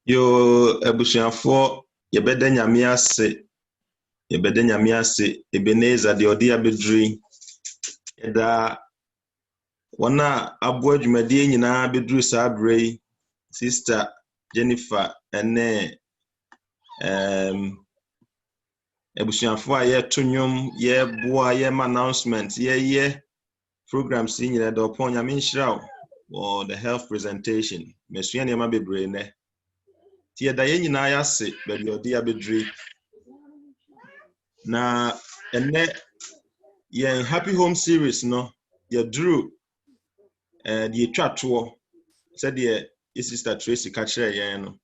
Yo ebusuafo yebeda nyame ase Ebenezer de odi abedri eda wana abo adwumade nyina bedru sabrei sister Jennifer ene ebusuafo a ye tonwom ye boa ye announcement ye programs nyina da opon nyame nhyiraw or the health presentation mesua ne ma bebre ne tie da ye nyina ya se be odi abedri na ene ye happy home series no ye drew the twatwo said ye sister Tracy ka kire ye no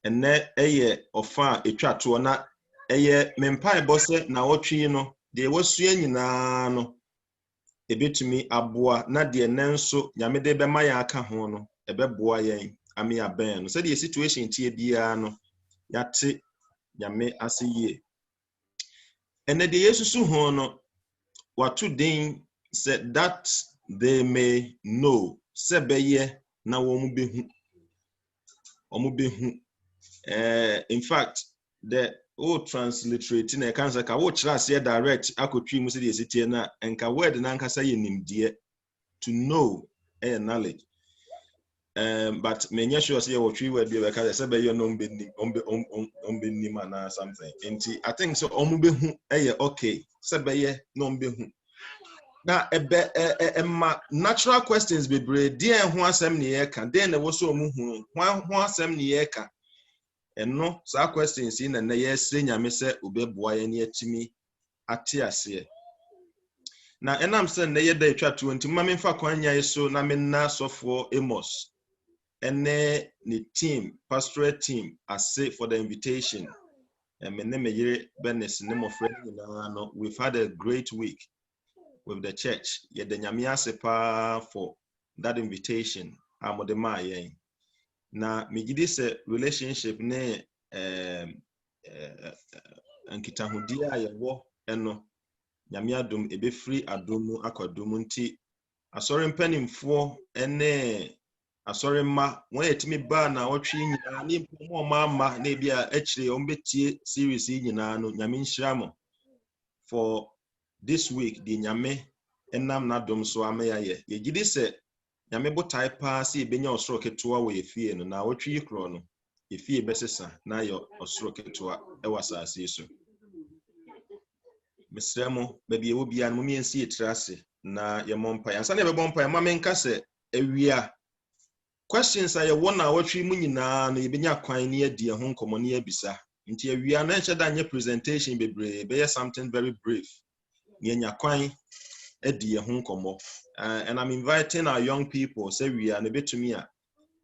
ene eye ofa etwatwo na eye mempai bose na wotwe no de wasua nyina no ebetumi aboa na de nenso nyame de be ma ya aka ho no ebeboa yen ame aben no said ye situation tie bia no yate nyame ase ye ene de yesusu ho no watu den said that they may know sebeye na wo mu behu in fact the transliterate na kansa ka wo chirase direct akotwi mu se de sitie na enka word na nkasa ye nimdie to know knowledge but menya sure say wo twi word be ka sebeye no ombe ni mana something enti I think so omu behu okay sebeye no behu na ma natural questions be bre dia ho asem ne ye ka den na wo so mu hu ho asem ne ye ka eno sa questions in na ye sre nyame se obeboa ye ne atimi ate ase na enam se na ye da etwa 20 mama mfa kwanya ye so na menna sofo Amos ene ni team pastoral team ase for the invitation and me yire benes ne mo friend no we've had a great week with the church ye the nyame ase pa for that invitation amodema yen na megidi se relationship ne ankitahudi a yewo eno nyame adom ebe free adomu akwadomu nti asori mpanimfo ene asori ma won yetimi ba na wotwe nyina ne mpomo ma na bia akire ombetie series nyina no nyame nhyiramo for this week di nyame enam na dom so ameya ye gidi se nyame botai pa se ebenya osoro ketoa wo efie no na wotwe yikro no efie besesa na yo osoro ketoa ewasase so mesremo ba bia wo bia no miensi etrase na ye mompa yansa na be bompa ma menka se ewia questions are one na watwi mu nyina no yebenya kwan ne adi ho nkomo ne abisa nti ewia na enche da nye presentation bebre be something very brief nyenya kwan adi ho nkomo and I'm inviting our young people say we are na betumi a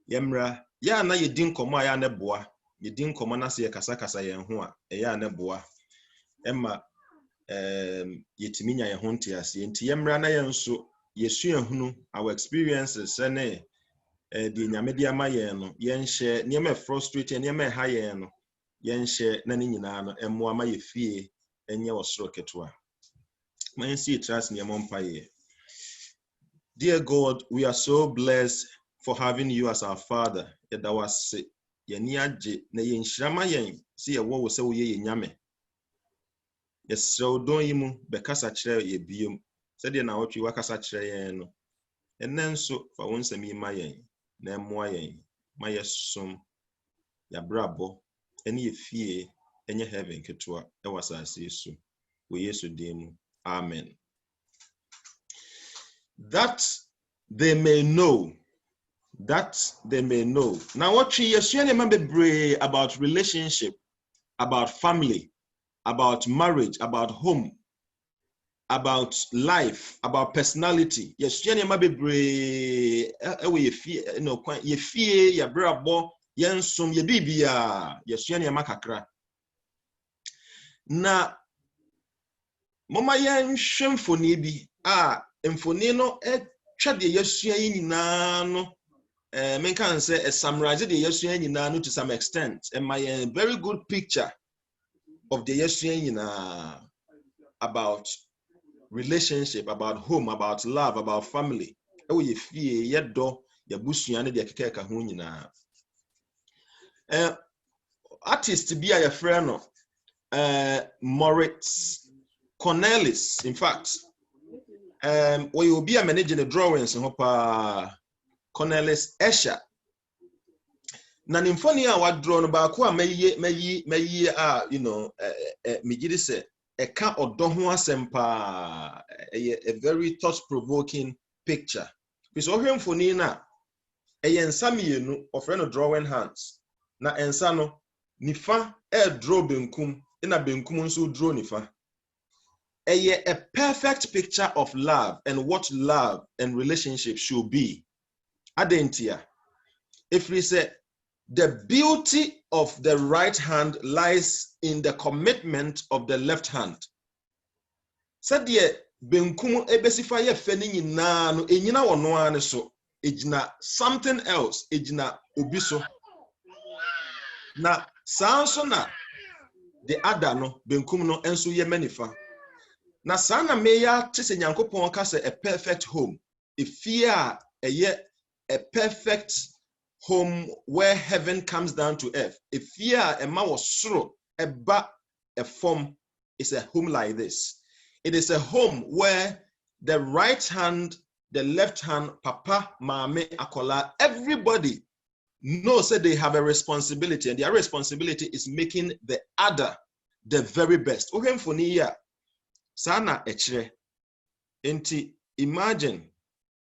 yemra ya na yedi nkomo ya na boa yedi nkomo na se yakasa kasa yen ho a ya na boa emma yetimi nya ye ho nte ase nti yemra na yen so yesu ehunu our experiences ne the nyamedi ama yen no yen share niam frustrate niam ha yen no yen share na ni nyina no emo ama ye fie enye osoro ketwa man see trust niam mpa ye. Dear God, we are so blessed for having you as our Father. That was yeniaje na yenhyirama yen se ye wo se wo ye nyame. Yesrew don yimu bekasa kire ye biom. Se de na wotwi wakasa kire yen no. Enenso fa won sami ma yen na emmoa yen. Ma yesom ya brabo ene ye fie enye heaven ketwa e wasase Yesu. Wo Yesu dem. Amen. That they may know. Now, what you remember about relationship, about family, about marriage, about home, about life, about personality. Yes, you remember you fear, your brabo, yensum, your bibia. Yes, you remember kakra. Na, mama yen shemfoni bi mfoni no twa de yesua nyina no men can say a summarize the yesua nyina no to some extent and my very good picture of the yesua nyina about relationship, about home, about love, about family. E we fie yedo ya busua ne de kekeka ho nyina. Artist bi a ye frɛ no Moritz Cornelis, in fact we will be managing the drawings Cornelis Escher. Na nimfoni a wa draw no ba ko a mayi you know me gidi se e ka odo ho asempa a very thought provoking picture. Because ohwemfoni na ensa mienu ofre no drawing hands na ensa no nifa draw benkum na benkum nso draw nifa. A perfect picture of love and what love and relationship should be. Adentia. If we say the beauty of the right hand lies in the commitment of the left hand. Said ye benkum ebesifa ye feni nyina no enyina wono ane so ejina something else ejina obiso. Na sanso na the other no benkum no enso ye manifa. Na sana meya tese nyankopon ka se a perfect home. If fear a perfect home where heaven comes down to earth. If fear a ma was soro a ba a form is a home like this. It is a home where the right hand, the left hand, papa, mame, akola, everybody knows that they have a responsibility, and their responsibility is making the other the very best. Sana echre. Enti imagine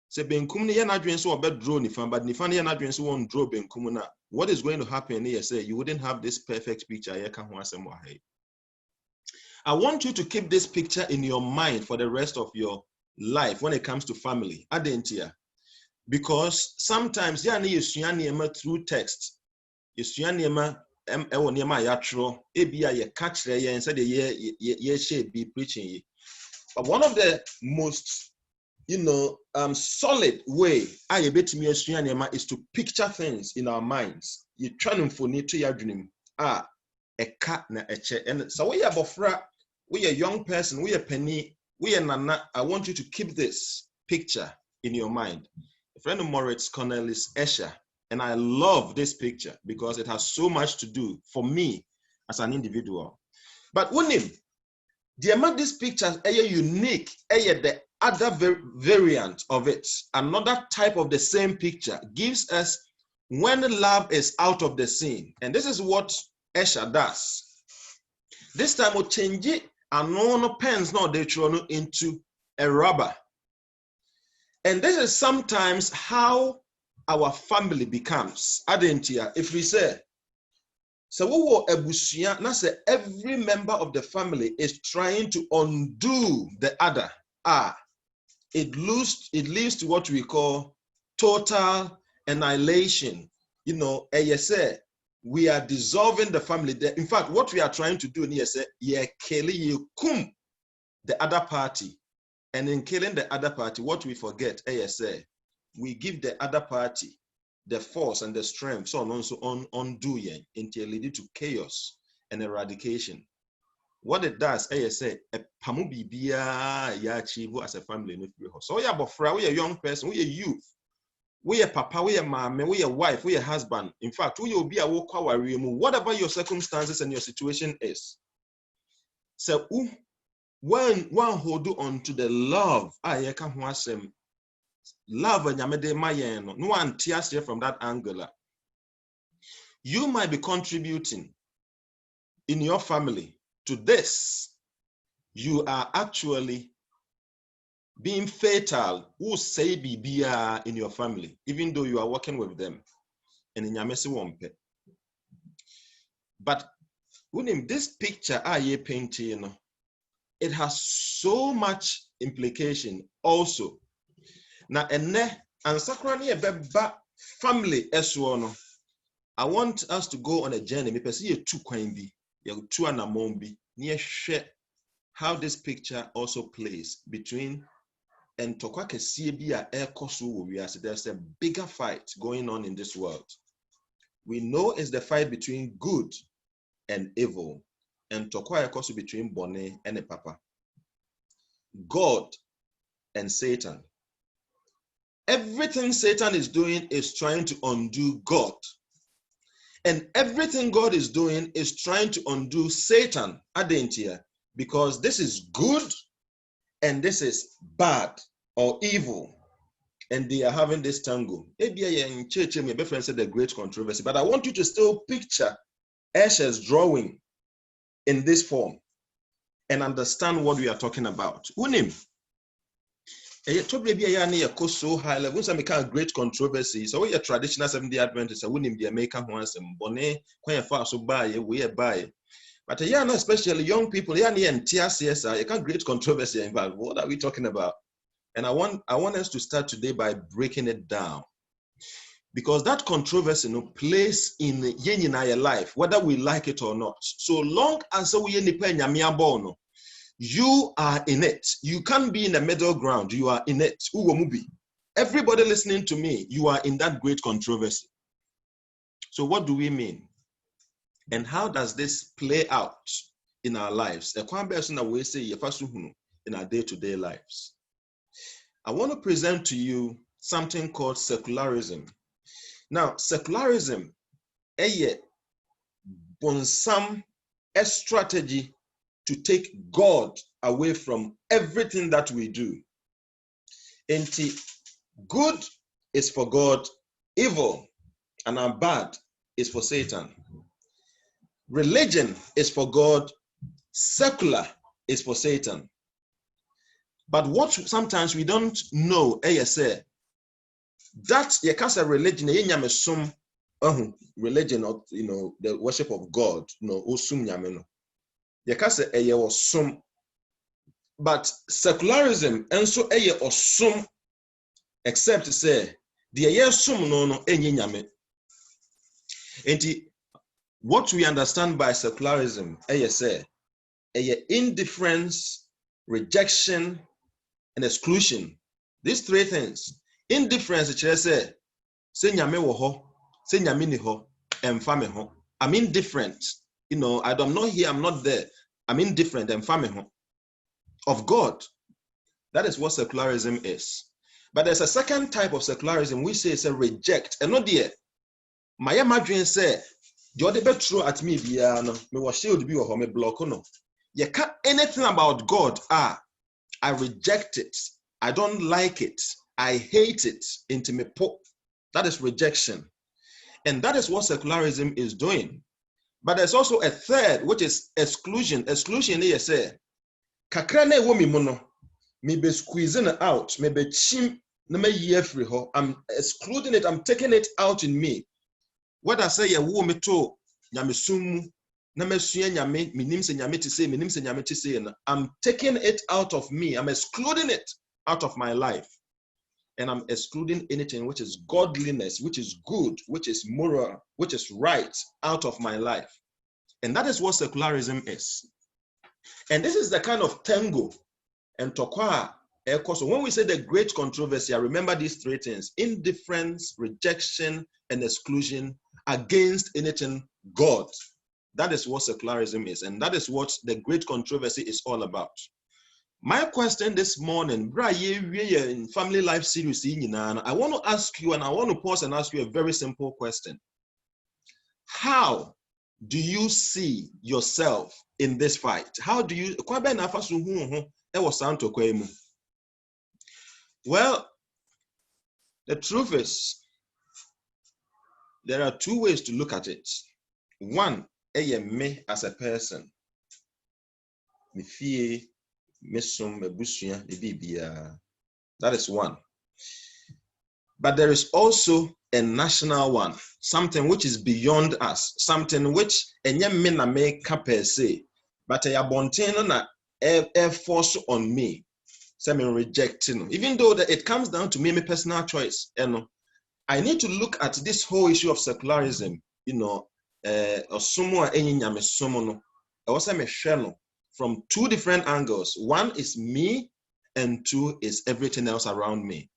se benkum ne yana dwen so obe draw nifa but nifa ne yana dwen so won draw benkum na what is going to happen here say you wouldn't have this perfect picture here kan ho asem wa hai. I want you to keep this picture in your mind for the rest of your life when it comes to family. Adentia. Because sometimes ya na yesua niema through text. Yesua niema ewo niema ya tro ebia ye ka kire ye say the ye share be preaching. But one of the most solid way is to picture things in our minds. You try for need to your dream. A cat na eche. And so we are bofra, we a young person, we a penny, we a nana. I want you to keep this picture in your mind. A friend of Moritz Cornelis Escher, and I love this picture because it has so much to do for me as an individual. But when the amount this picture is unique, the other variant of it, another type of the same picture, gives us when love is out of the scene. And this is what Escher does. This time we'll change it and no pens now they throw into a rubber. And this is sometimes how our family becomes. Adentia, if we say, so we were ebusia, now say every member of the family is trying to undo the other. It leads to what we call total annihilation. You know, say we are dissolving the family. In fact, what we are trying to do here is you kum the other party. And in killing the other party, what we forget, say, we give the other party the force and the strength, so on so on undo until leading to chaos and eradication. What it does, say, a pamu bibia ya achieve as a family. So we are bofra, we are young person, we are youth, we are papa, we are mama, we are wife, we are husband. In fact, we will be a whatever your circumstances and your situation is. So when one hold on to the love, love no one tears here from that angle. You might be contributing in your family to this. You are actually being fatal who say bibia in your family, even though you are working with them. And in Yamesi Wompe. But when this picture I painting, it has so much implication also. Now, and sakrani beba family eswono. I want us to go on a journey. Me pesi ye two kwan bi, ye two anamon bi, near share how this picture also plays between and tokwa kesiye bi a ekoso we as there's a bigger fight going on in this world. We know it's the fight between good and evil, and tokwa ekoso between Bonne and a papa, God and Satan. Everything Satan is doing is trying to undo God. And everything God is doing is trying to undo Satan, Adentia, because this is good and this is bad or evil. And they are having this tango. Maybe in church, my best friend said the great controversy, but I want you to still picture Escher's drawing in this form and understand what we are talking about. Unim. So high level, some kind of great controversy. So we are traditional Seventh-day Adventists. We need the American ones and Bonne, quite far so buy we are buy. But especially young people, and TRCS, you can't great controversy involved. What are we talking about? And I want us to start today by breaking it down, because that controversy plays in your life, whether we like it or not. So long as we you are in it. You can't be in the middle ground. You are in it. Everybody listening to me, you are in that great controversy. So what do we mean? And how does this play out in our lives? In our day-to-day lives. I want to present to you something called secularism. Now, secularism is a strategy to take God away from everything that we do. And good is for God, evil and bad is for Satan. Religion is for God, secular is for Satan. But what sometimes we don't know, that you can't say religion, religion, or the worship of God, you can't say but secularism and so osum, except to say the sum no nyame. And what we understand by secularism, say indifference, rejection, and exclusion. These three things. Indifference, say nyame wo ho, say nyame ni ho, emfa me ho. I'm indifferent. I'm not here, I'm not there. I'm indifferent, emfa me ho. Of God. That is what secularism is. But there's a second type of secularism we say it's a reject. And not there. My madrin say, you're the best true at me, me was shield be or me block no. You can't anything about God. I reject it. I don't like it. I hate it. Intimate. That is rejection. And that is what secularism is doing. But there's also a third, which is exclusion. Exclusion is say, kakra na wo mi mu no, me be squeezing out, me be chim I'm excluding it. I'm taking it out in me. What I say, wo me to nyamesum na mesua nyame minim se nyame te say minim se nyame te say. I'm taking it out of me. I'm excluding it out of my life. And I'm excluding anything which is godliness, which is good, which is moral, which is right out of my life. And that is what secularism is. And this is the kind of tango and tokwa. So when we say the great controversy, I remember these three things: indifference, rejection, and exclusion against anything God. That is what secularism is. And that is what the great controversy is all about. My question this morning, in Family Life series, I want to ask you, and I want to pause and ask you a very simple question. How do you see yourself in this fight? How do you... Well, the truth is, there are two ways to look at it. One, me as a person. That is one. But there is also a national one, something which is beyond us, something which me per se, but a air force on me. So I'm rejecting, even though that it comes down to me, my personal choice. I need to look at this whole issue of secularism, from two different angles. One is me, and two is everything else around me.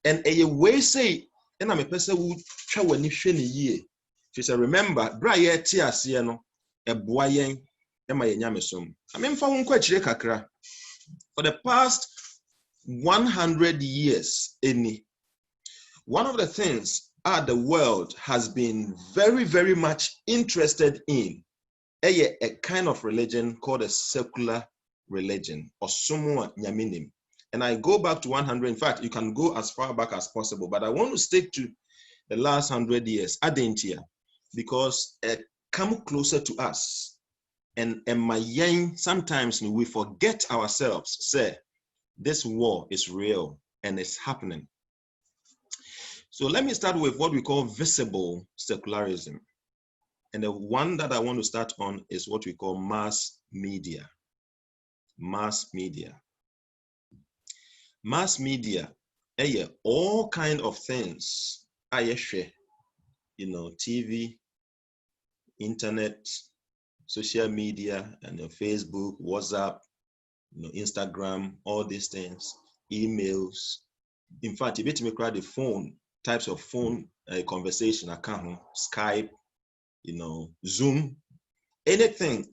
And a way say, and I'm a person who try when you share ye. She said, remember, Brian Tiasiano, a boyen, and my yamisum. I mean, for the past 100 years, one of the things the world has been very, very much interested in a kind of religion called a secular religion, or sumwa nyaminim. And I go back to 100. In fact, you can go as far back as possible, but I want to stick to the last 100 years, Adentia, because it come closer to us. And my yang, sometimes we forget ourselves, say, this war is real and it's happening. So let me start with what we call visible secularism. And the one that I want to start on is what we call mass media. Mass media. Mass media, all kind of things. TV, internet, social media, and Facebook, WhatsApp, Instagram, all these things, emails. In fact, if you make the phone, types of phone conversation account, Skype, Zoom, anything,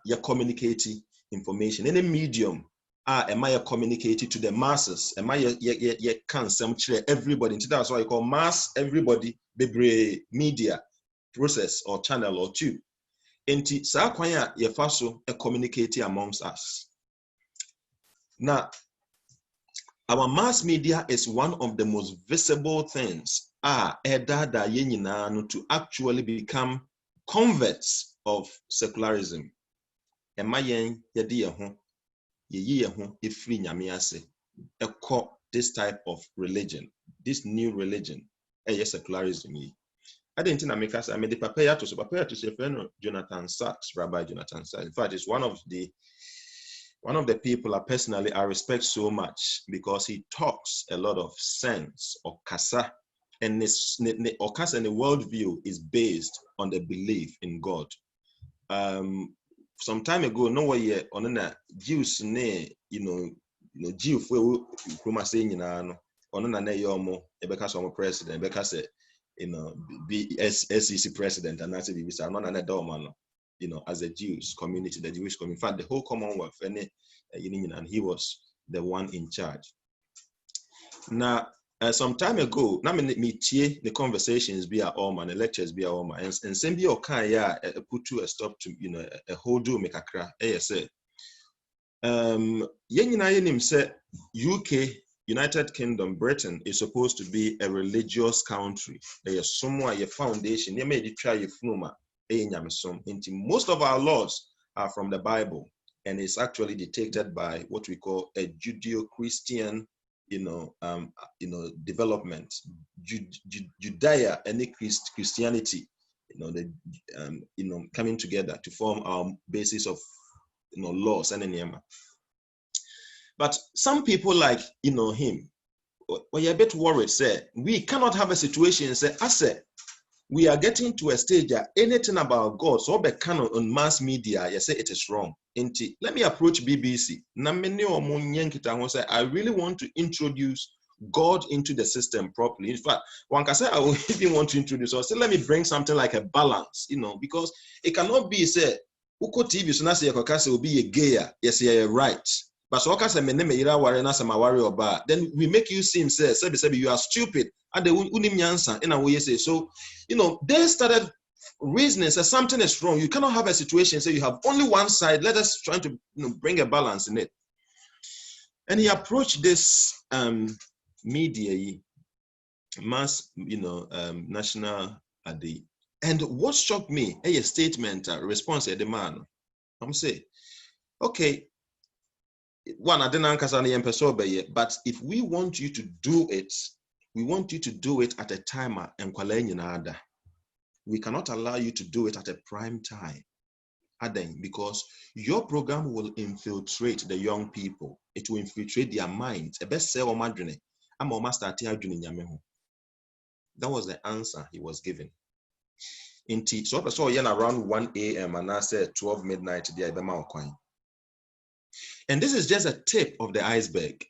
you're communicating information, any medium, you communicating to the masses, you can everybody. That's why you call mass everybody, media process or channel or tube. Enti sa kwanya ye faso communicate amongst us. Now, our mass media is one of the most visible things to actually become converts of secularism. This type of religion, this new religion, secularism. I didn't think I made the prepare to say Jonathan Sachs, Rabbi Jonathan Sachs. In fact, it's one of the people I personally respect so much, because he talks a lot of sense or kasa, and this or kasa and the worldview is based on the belief in God. Some time ago, no way on a Jews Jew for whom I say on a yomo, a president, because be SEC president, and that's it. I'm not an adult, as a Jewish community, the Jewish community, in fact, the whole Commonwealth, and he was the one in charge. Now, some time ago, the conversations be our own, and the lectures be our own, and send be okay, put to a stop to a whole do make a crack. Say, say UK, United Kingdom, Britain is supposed to be a religious country. There's somewhere your foundation. You made it try your fluma. Most of our laws are from the Bible, and it's actually dictated by what we call a Judeo-Christian development. Judea and Christianity, coming together to form our basis of laws and enema. But some people like him, well, you're a bit worried. Say we cannot have a situation. Say I say we are getting to a stage that anything about God, so be canon on mass media, you say it is wrong. Let me approach BBC. I really want to introduce God into the system properly. In fact, one can say I will even want to introduce, or say let me bring something like a balance, because it cannot be say Uko TV so na say will be a gayer, yes, you're right. But so say me name ira ware na sama ware oba, then we make you seem say you are stupid and the unim nyansa in a way say. So they started reasoning say something is wrong. You cannot have a situation say you have only one side. Let us try to bring a balance in it. And he approached this media mass national day. And what shocked me, a statement, response at the man. I'm saying, okay, one, I didn't answer, but if we want you to do it, we want you to do it at a time and we cannot allow you to do it at a prime time, because your program will infiltrate the young people. It will infiltrate their minds. That was the answer he was given. So I saw around 1 a.m. and I said 12 midnight. And this is just a tip of the iceberg.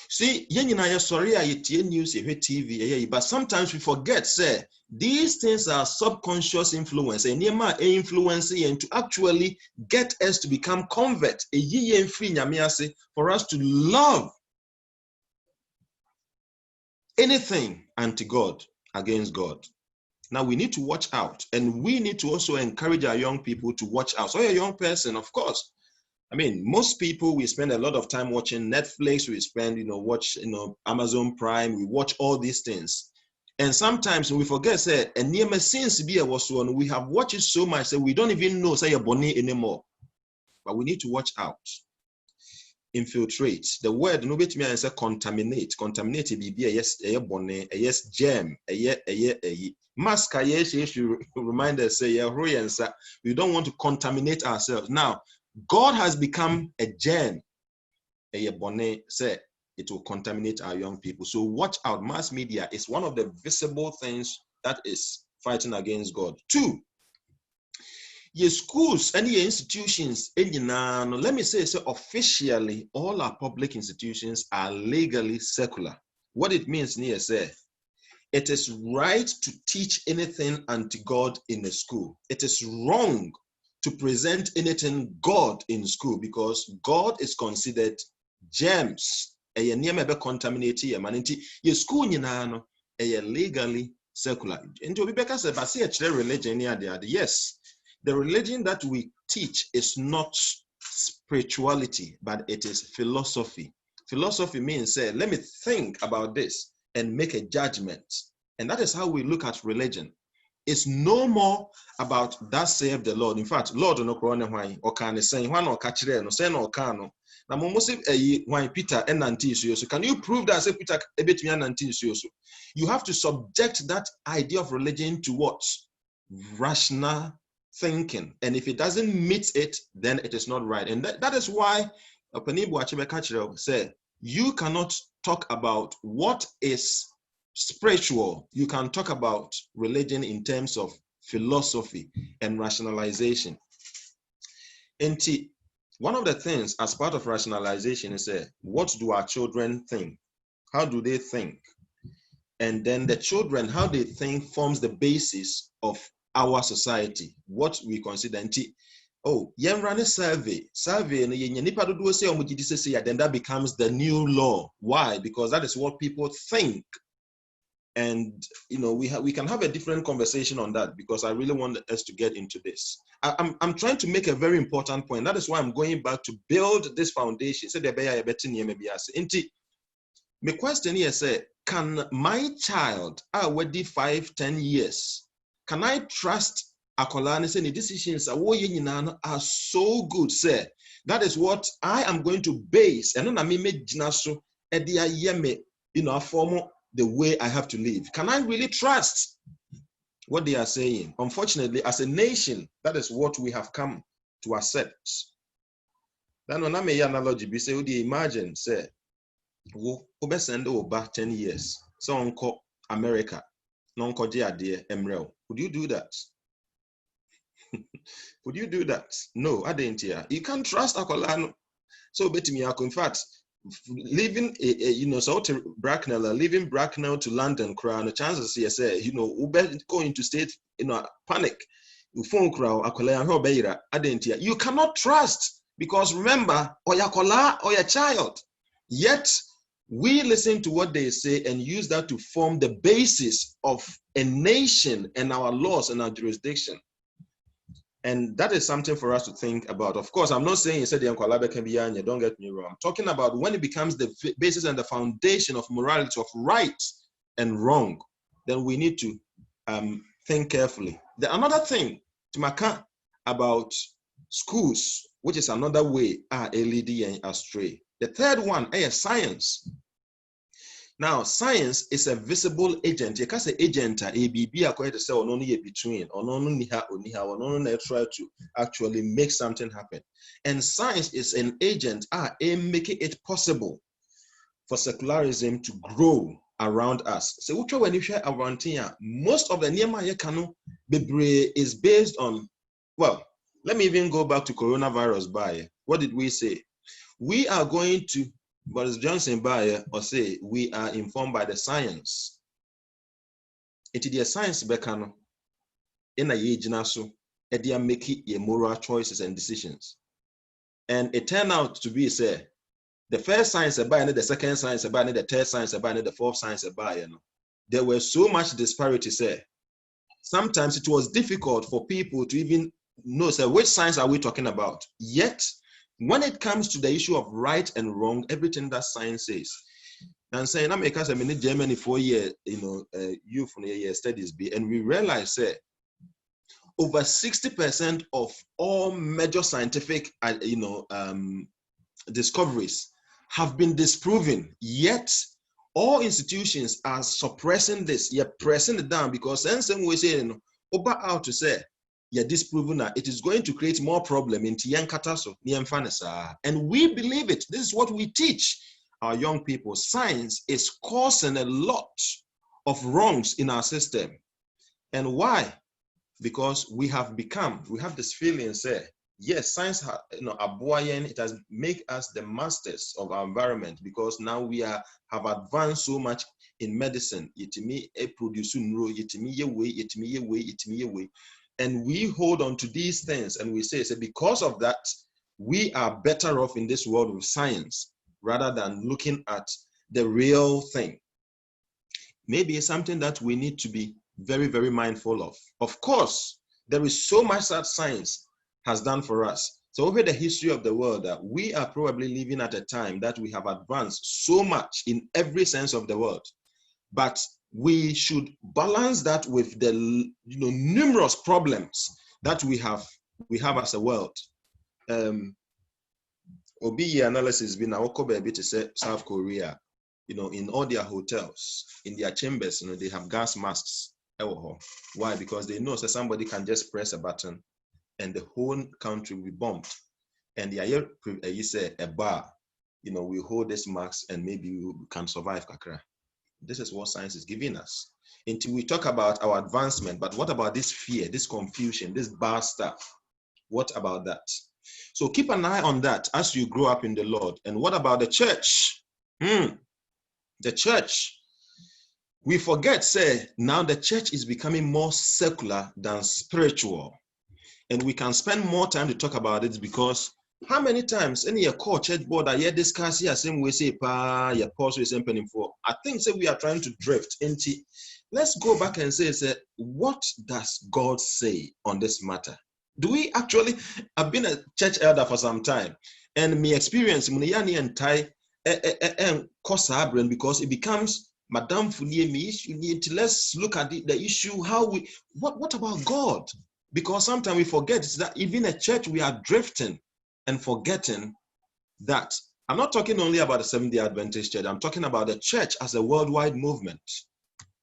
See, sorry, I news, TV, but sometimes we forget, say, these things are subconscious influence, and influence and to actually get us to become convert, for us to love anything anti-God, against God. Now we need to watch out, and we need to also encourage our young people to watch out. So a young person, of course, I mean, most people, we spend a lot of time watching Netflix, we spend, watch, Amazon Prime, we watch all these things. And sometimes we forget, say, and near since we have watched it so much that we don't even know, say, you're bonny anymore. But we need to watch out. Infiltrate. The word, no bit me and say contaminate. Contaminate be yes, bonny, yes, germ, mask, yes, you should remind us, say, we don't want to contaminate ourselves. Now, God has become a germ. Say it will contaminate our young people. So watch out. Mass media is one of the visible things that is fighting against God. 2, your schools and your institutions, let me say, so officially, all our public institutions are legally secular. What it means, say, it is right to teach anything anti-God in a school. It is wrong to present anything God in school, because God is considered germs. Contaminate your school legally secular. Religion, yes, the religion that we teach is not spirituality, but it is philosophy. Philosophy means, say, let me think about this and make a judgment. And that is how we look at religion. It's no more about that save the Lord. In fact, Lord no corona why or can say one or catch no say no can. Now mostly why Peter and Nantis. So can you prove that say Peter a bit me and Nantis? You have to subject that idea of religion to what? Rational thinking. And if it doesn't meet it, then it is not right. And that is why Panibu Achebe said, you cannot talk about what is spiritual. You can talk about religion in terms of philosophy and rationalization. And one of the things as part of rationalization is what do our children think? How do they think? And then the children, how they think forms the basis of our society, what we consider. Run a survey, then that becomes the new law. Why? Because that is what people think. And we can have a different conversation on that, because I really want us to get into this. I'm trying to make a very important point. That is why I'm going back to build this foundation. My question here say, can my child already 5-10 years, can I trust Akolani saying the decisions are so good, sir? That is what I am going to base. And then I may form the way I have to live. Can I really trust what they are saying? Unfortunately, as a nation, that is what we have come to accept. Then when I make analogy, be say, imagine, say, we send over 10 years, so uncle America, non Emrel. Would you do that? Would you do that? No, I didn't hear. You can't trust Akolano. So in fact, leaving so to Bracknell, leaving Bracknell to London, crown the chances here say, Uber going into state, panic. You phone crowd, I didn't hear. You cannot trust, because remember, or your kola or your child. Yet we listen to what they say and use that to form the basis of a nation and our laws and our jurisdiction. And that is something for us to think about. Of course, I'm not saying you said the Nkwalabe can be Anya, don't get me wrong. I'm talking about when it becomes the basis and the foundation of morality, of right and wrong, then we need to think carefully. Another thing to maka about schools, which is another way leading and astray. The third one is science. Now, science is a visible agent. You can say agent, ABB, according to say, or only between, or only try to actually make something happen. And science is an agent, making it possible for secularism to grow around us. So, when you share around here, most of the Nehemiah Kanu is based on, well, let me even go back to coronavirus by. What did we say? We are going to, Boris Johnson by or say we are informed by the science. It is the science bekano in a yejina so they are making moral choices and decisions. And it turned out to be say the first science about the second science about the third science about the fourth science about there were so much disparity say. Sometimes it was difficult for people to even know say which science are we talking about. Yet when it comes to the issue of right and wrong, everything that science says, and saying, I'm because I'm in Germany 4 years, youth from year studies be, and we realize that over 60% of all major scientific, discoveries have been disproven. Yet all institutions are suppressing this. You're pressing it down because then some way say, over out to say. Yeah, disproven that it is going to create more problem in Tiyankataso, and we believe it. This is what we teach our young people. Science is causing a lot of wrongs in our system. And why? Because we have this feeling, say, yes, science it has made us the masters of our environment, because now we have advanced so much in medicine. And we hold on to these things and we say, because of that, we are better off in this world with science rather than looking at the real thing. Maybe it's something that we need to be very, very mindful of. Of course, there is so much that science has done for us. So over the history of the world, we are probably living at a time that we have advanced so much in every sense of the word. But we should balance that with the numerous problems that we have as a world. Obi analysis been a bit to say South Korea, in all their hotels, in their chambers, they have gas masks. Why? Because they know that somebody can just press a button and the whole country will be bombed. And you say a bar, we hold this mask and maybe we can survive kakra. This is what science is giving us. Until we talk about our advancement, but what about this fear, this confusion, this bad stuff? What about that? So keep an eye on that as you grow up in the Lord. And what about the church? The church. We forget, say, now the church is becoming more secular than spiritual. And we can spend more time to talk about it because how many times in your core church board are you discussing the same way, say, your pastor is emptying for? I think say we are trying to drift into. Let's go back and say, what does God say on this matter? Do we actually? I've been a church elder for some time, and my experience, and Thai, because it becomes Madame Fuliemi. Let's look at the issue. What about God? Because sometimes we forget that even a church we are drifting and forgetting that I'm not talking only about the Seventh-day Adventist Church. I'm talking about the church as a worldwide movement,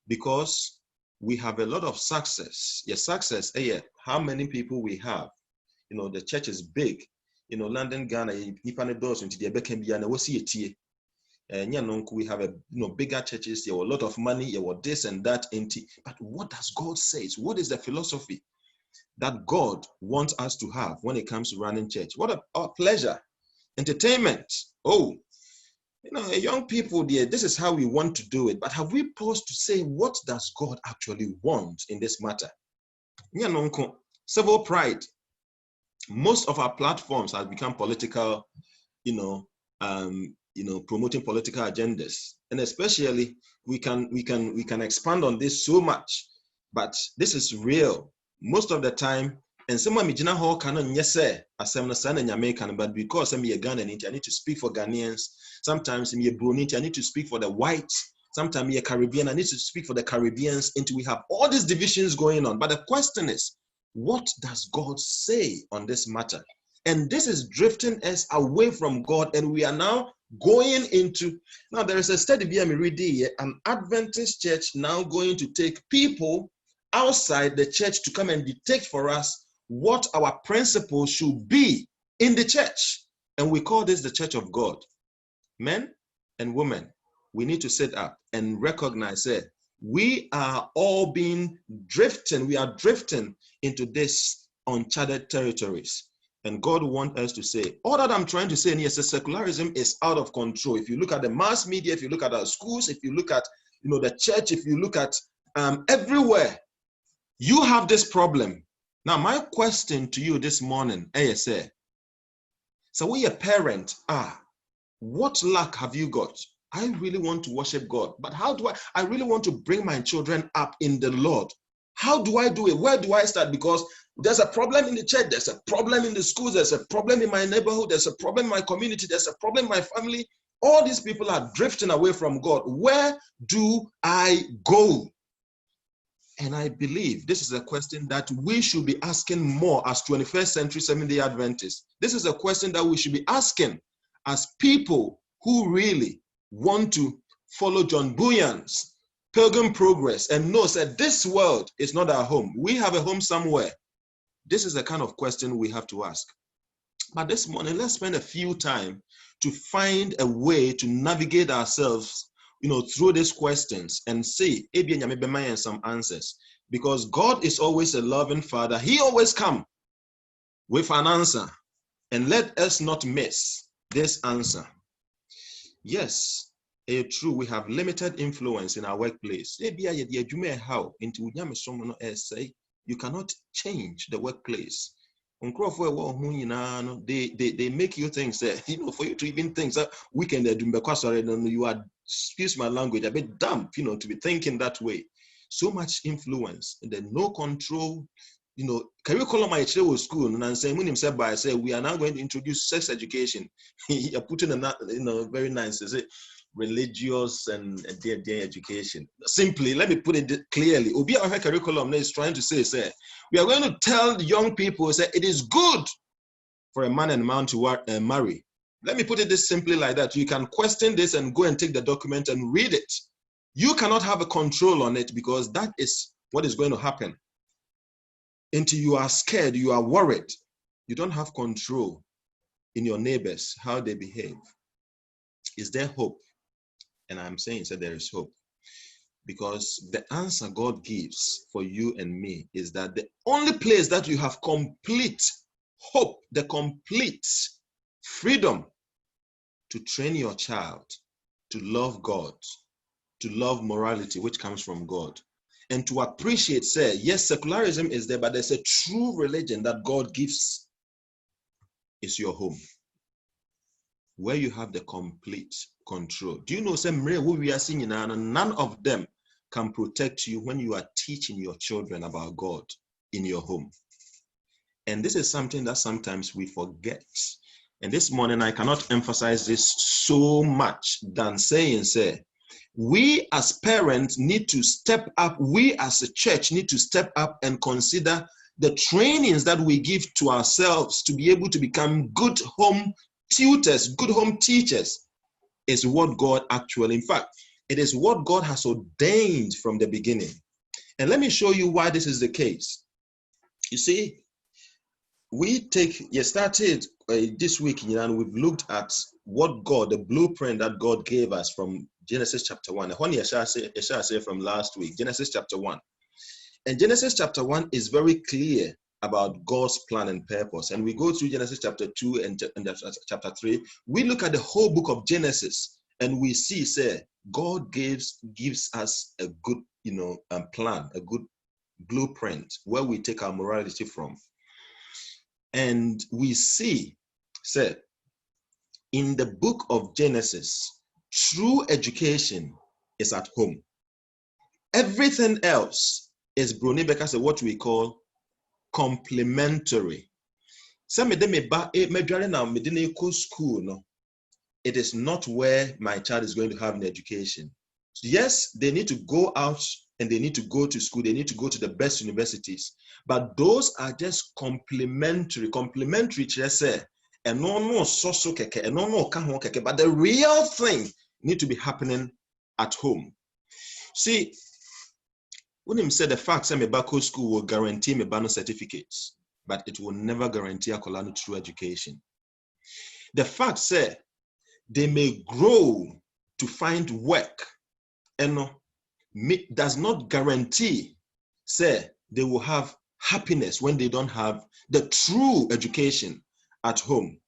because we have a lot of success. Yes, success. How many people we have? The church is big. London, Ghana, we have a bigger churches. There were a lot of money. There were this and that. But what does God say? What is the philosophy that God wants us to have when it comes to running church? What a pleasure, entertainment. Oh, young people, dear, this is how we want to do it. But have we paused to say, what does God actually want in this matter? Civil pride. Most of our platforms have become political, promoting political agendas. And especially, we can expand on this so much, but this is real. Most of the time, and someone mijina ho canon, yes, sir, asem na sana nyame, but because I'm a Ghanaian, I need to speak for Ghanaians. Sometimes I'm a Brunite, I need to speak for the whites. Sometimes I'm a Caribbean, I need to speak for the Caribbeans. And we have all these divisions going on. But the question is, what does God say on this matter? And this is drifting us away from God, and we are now going into, now there is a study being read here, an Adventist church now going to take people outside the church to come and dictate for us what our principles should be in the church. And we call this the Church of God. Men and women, we need to sit up and recognize that we are all we are drifting into this uncharted territories. And God wants us to say, all that I'm trying to say here is secularism is out of control. If you look at the mass media, if you look at our schools, if you look at the church, if you look at everywhere, you have this problem. Now, my question to you this morning, ASA, so when you're a parent, what luck have you got? I really want to worship God, but how do I really want to bring my children up in the Lord. How do I do it? Where do I start? Because there's a problem in the church, there's a problem in the schools, there's a problem in my neighborhood, there's a problem in my community, there's a problem in my family. All these people are drifting away from God. Where do I go? And I believe this is a question that we should be asking more as 21st century Seventh-day Adventists. This is a question that we should be asking as people who really want to follow John Bunyan's Pilgrim Progress and know that this world is not our home. We have a home somewhere. This is the kind of question we have to ask. But this morning, let's spend a few time to find a way to navigate ourselves through these questions and see some answers. Because God is always a loving Father. He always comes with an answer. And let us not miss this answer. Yes, it's true, we have limited influence in our workplace. You cannot change the workplace. They make you think that, for you to even think that we can do, you are, excuse my language, a bit dumb, to be thinking that way. So much influence and then no control. Curriculum my children school and saying when himself by say we are now going to introduce sex education. You're putting a very nice, is it religious and their education. Simply, let me put it clearly. Obi our curriculum is trying to say we are going to tell the young people it is good for a man and a man to marry. Let me put it this simply like that. You can question this and go and take the document and read it. You cannot have a control on it because that is what is going to happen. Until you are scared, you are worried, you don't have control in your neighbors, how they behave. Is there hope? And I'm saying that there is hope. Because the answer God gives for you and me is that the only place that you have complete hope, the complete freedom to train your child to love God, to love morality, which comes from God, and to appreciate, yes, secularism is there, but there's a true religion that God gives is your home, where you have the complete control. Do you know, we are seeing none of them can protect you when you are teaching your children about God in your home. And this is something that sometimes we forget. And this morning, I cannot emphasize this so much than saying, we as parents need to step up. We as a church need to step up and consider the trainings that we give to ourselves to be able to become good home tutors, good home teachers is what God actually, in fact, it is what God has ordained from the beginning. And let me show you why this is the case. You see, you started this week, and we've looked at what God, the blueprint that God gave us from Genesis chapter 1. When I shall say from last week, Genesis chapter 1. And Genesis chapter 1 is very clear about God's plan and purpose. And we go through Genesis chapter 2 and chapter 3. We look at the whole book of Genesis and we see, God gives us a good, plan, a good blueprint where we take our morality from. And we see, in the book of Genesis, true education is at home. Everything else is Bruni Becker said what we call complementary. Some of them school, no. It is not where my child is going to have an education. Yes, they need to go out and they need to go to school. They need to go to the best universities. But those are just complementary. Complementary, and no so keke, and no keke. But the real thing need to be happening at home. See, when him said the fact that Mebako school will guarantee Mebano certificates, but it will never guarantee Akolano true education. The fact said they may grow to find work and does not guarantee they will have happiness when they don't have the true education at home.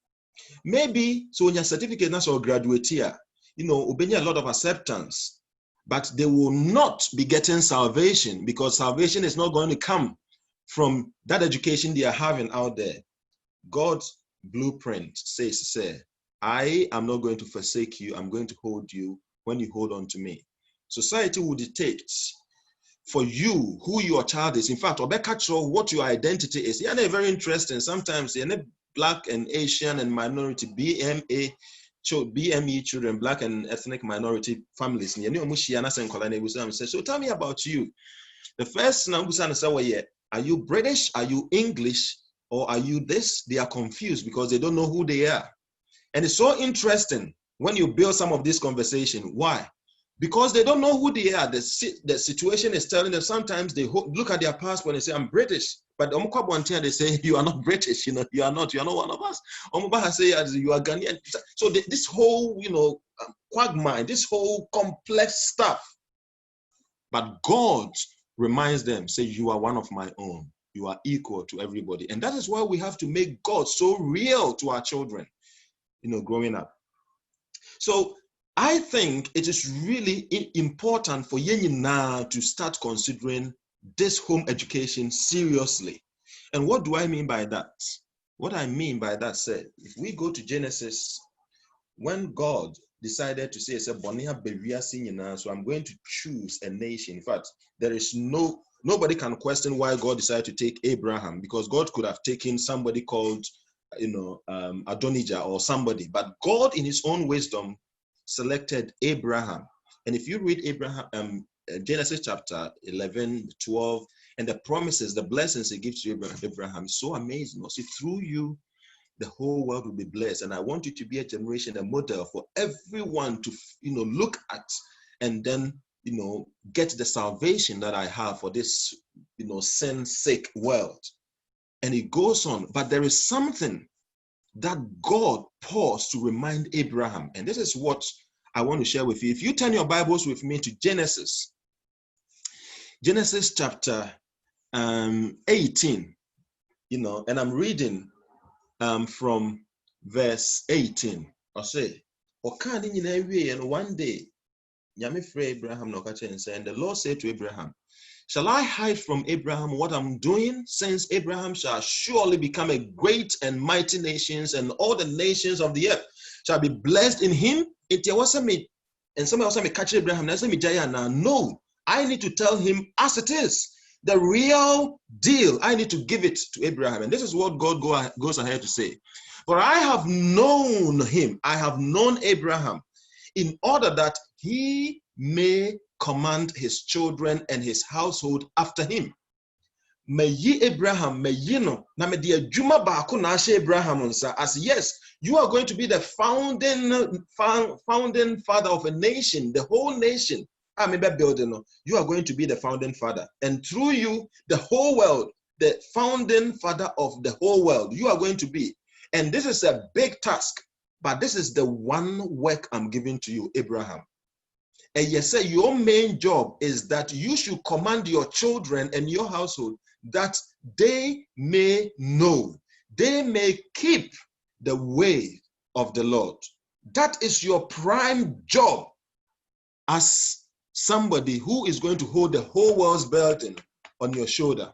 Maybe so when your certificate is or graduate here, obey a lot of acceptance, but they will not be getting salvation because salvation is not going to come from that education they are having out there. God's blueprint says, I am not going to forsake you. I'm going to hold you when you hold on to me. Society will dictate for you who your child is. In fact, what your identity is. Yeah, very interesting. Sometimes Black and Asian and minority BME children, Black and ethnic minority families. So tell me about you. The first say, are you British? Are you English? Or are you this? They are confused because they don't know who they are. And it's so interesting when you build some of this conversation. Why? Because they don't know who they are. The situation is telling them. Sometimes they look at their passport and say, I'm British. But they say, you are not British. You are not one of us. Say, you are Ghanaian. So this whole, quagmire, this whole complex stuff. But God reminds them, say, you are one of my own. You are equal to everybody. And that is why we have to make God so real to our children, growing up. So I think it is really important for Yenina to start considering this home education seriously. And what do I mean by that? What I mean by that, if we go to Genesis, when God decided to say, so I'm going to choose a nation. In fact, there is nobody can question why God decided to take Abraham, because God could have taken somebody called Adonijah or somebody, but God in his own wisdom selected Abraham. And if you read Genesis chapter 11, 12, and the promises, the blessings he gives to Abraham, so amazing. See, through you, the whole world will be blessed. And I want you to be a generation, a model for everyone to, look at and then, get the salvation that I have for this, sin-sick world. And it goes on, but there is something that God paused to remind Abraham. And this is what I want to share with you. If you turn your Bibles with me to Genesis chapter 18, and I'm reading from verse 18. I'll say, and one day, Abraham, and the Lord said to Abraham, shall I hide from Abraham what I'm doing, since Abraham shall surely become a great and mighty nation, and all the nations of the earth shall be blessed in him? And somebody also may catch Abraham. No, I need to tell him as it is. The real deal, I need to give it to Abraham. And this is what God goes ahead to say. For I have known him, I have known Abraham, in order that he may command his children and his household after him. Meyi Abraham, meyino, na me de adwuma baako na ahye Abraham nsa. As yes, you are going to be the founding father of a nation, the whole nation. You are going to be the founding father. And through you, the whole world, the founding father of the whole world, you are going to be. And this is a big task, but this is the one work I'm giving to you, Abraham. And yes, sir, your main job is that you should command your children and your household that they may know, they may keep the way of the Lord. That is your prime job as somebody who is going to hold the whole world's burden on your shoulder,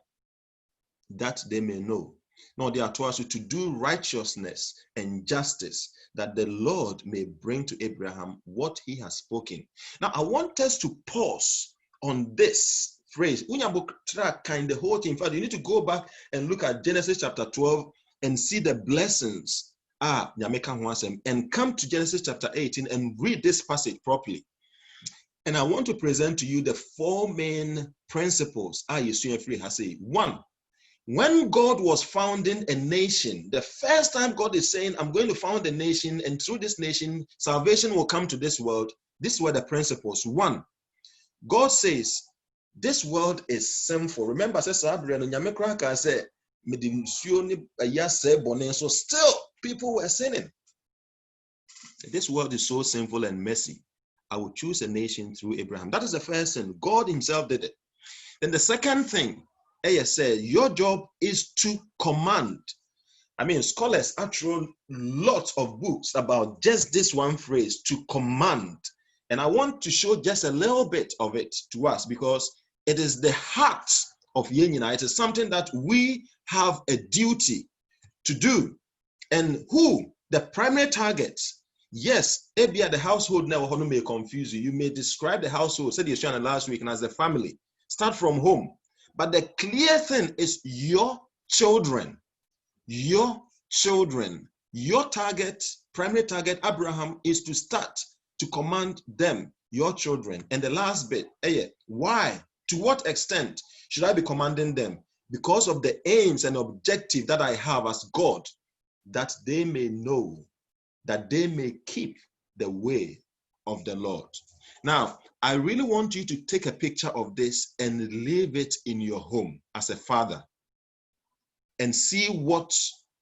that they may know. Now they are told you to do righteousness and justice, that the Lord may bring to Abraham what he has spoken. Now I want us to pause on this phrase. The whole thing. In fact, you need to go back and look at Genesis chapter 12 and see the blessings. And come to Genesis chapter 18 and read this passage properly. And I want to present to you the four main principles. One, when God was founding a nation, the first time God is saying, I'm going to found a nation, and through this nation, salvation will come to this world. These were the principles. One, God says, this world is sinful. Remember, so still people were sinning. This world is so sinful and messy. I will choose a nation through Abraham. That is the first thing. God himself did it. Then the second thing, said, your job is to command. Scholars actually lots of books about just this one phrase, to command. And I want to show just a little bit of it to us because it is the heart of Yenina. It is something that we have a duty to do. And who? The primary target. Yes, Abia, the household now may confuse you. You may describe the household, said Yeshua last week, and as the family. Start from home. But the clear thing is your children. Your children. Your target, primary target, Abraham, is to start to command them, your children. And the last bit, why? To what extent should I be commanding them? Because of the aims and objective that I have as God, that they may know, that they may keep the way of the Lord. Now, I really want you to take a picture of this and leave it in your home as a father and see what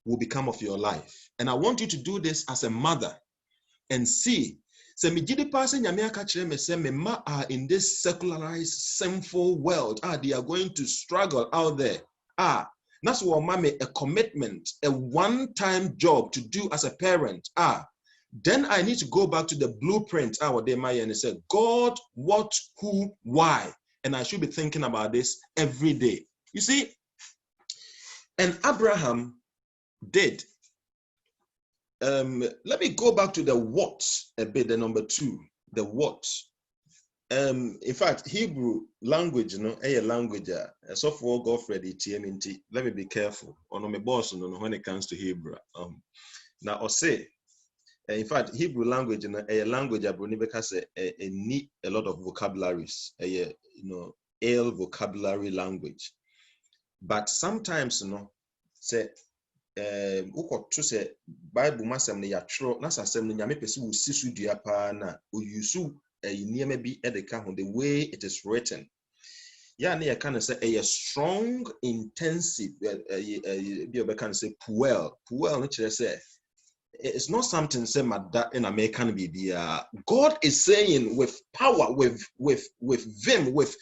will become of your life. And I want you to do this as a mother and see. So me ma are in this secularized, sinful world. They are going to struggle out there. That's what mommy, a commitment, a one-time job to do as a parent. Then I need to go back to the blueprint, and say, God, what, who, why? And I should be thinking about this every day. You see, and Abraham did. Let me go back to the what a bit, the number two, the what. In fact, Hebrew language, a language, so for Godfrey, TMNT. Let me be careful. On my boss, when it comes to Hebrew. Now, I'll say, in fact, Hebrew language, a language, need a lot of vocabularies, ale vocabulary language. But sometimes, say, to say Bible masam ne yatro na sasem ne nyame pese wo sisu dua pa na oyusu niema bi edeka ho, the way it is written. Ya na yaka na say a strong intensive bi obeka na say puel no kire say it's not something say mada in American bibia. God is saying with power, with vim, with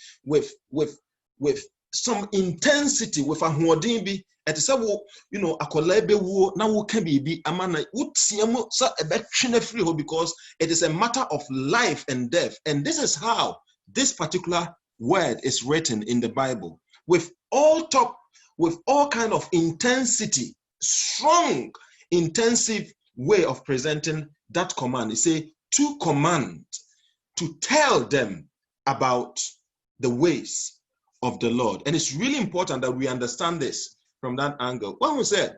some intensity, with a huodin bi. It is akolebe wo na wo ka bibi amana utiamo so ebetwene free ho, because it is a matter of life and death. And this is how this particular word is written in the Bible, with all kind of intensity, strong, intensive way of presenting that command. It say to command, to tell them about the ways of the Lord. And it's really important that we understand this from that angle. When we say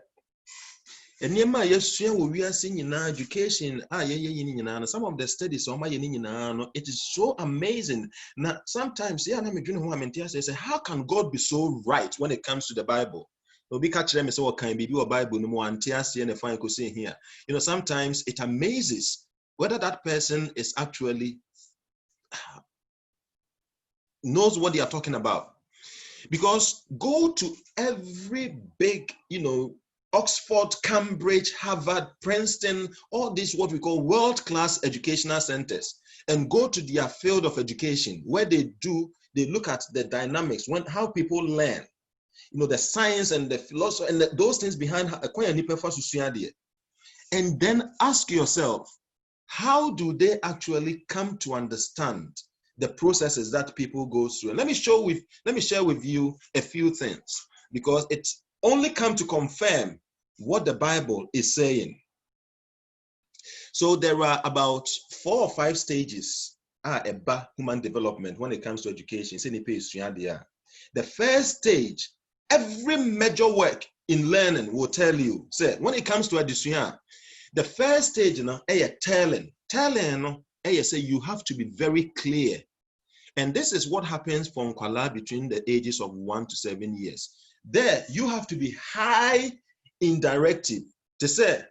Enema yesua wo wiase nyina education nyina. Some of the studies on my nyina, it is so amazing. Now sometimes na me dwene ho amentia say how can God be so right when it comes to the Bible? Obi ka kire me say what can be or Bible no mo ante ase na fine ko say here. Sometimes it amazes whether that person is actually knows what they are talking about. Because go to every big, Oxford, Cambridge, Harvard, Princeton, all these what we call world-class educational centers, and go to their field of education where they look at the dynamics, how people learn, the science and the philosophy and those things behind, and then ask yourself, how do they actually come to understand the processes that people go through? And let me share with you a few things, because it's only come to confirm what the Bible is saying. So there are about 4 or 5 stages about human development when it comes to education. The first stage, every major work in learning will tell you, say, when it comes to education, the first stage, telling, say you have to be very clear. And this is what happens for Nkwala between the ages of 1 to 7 years. There, you have to be high in directive to say,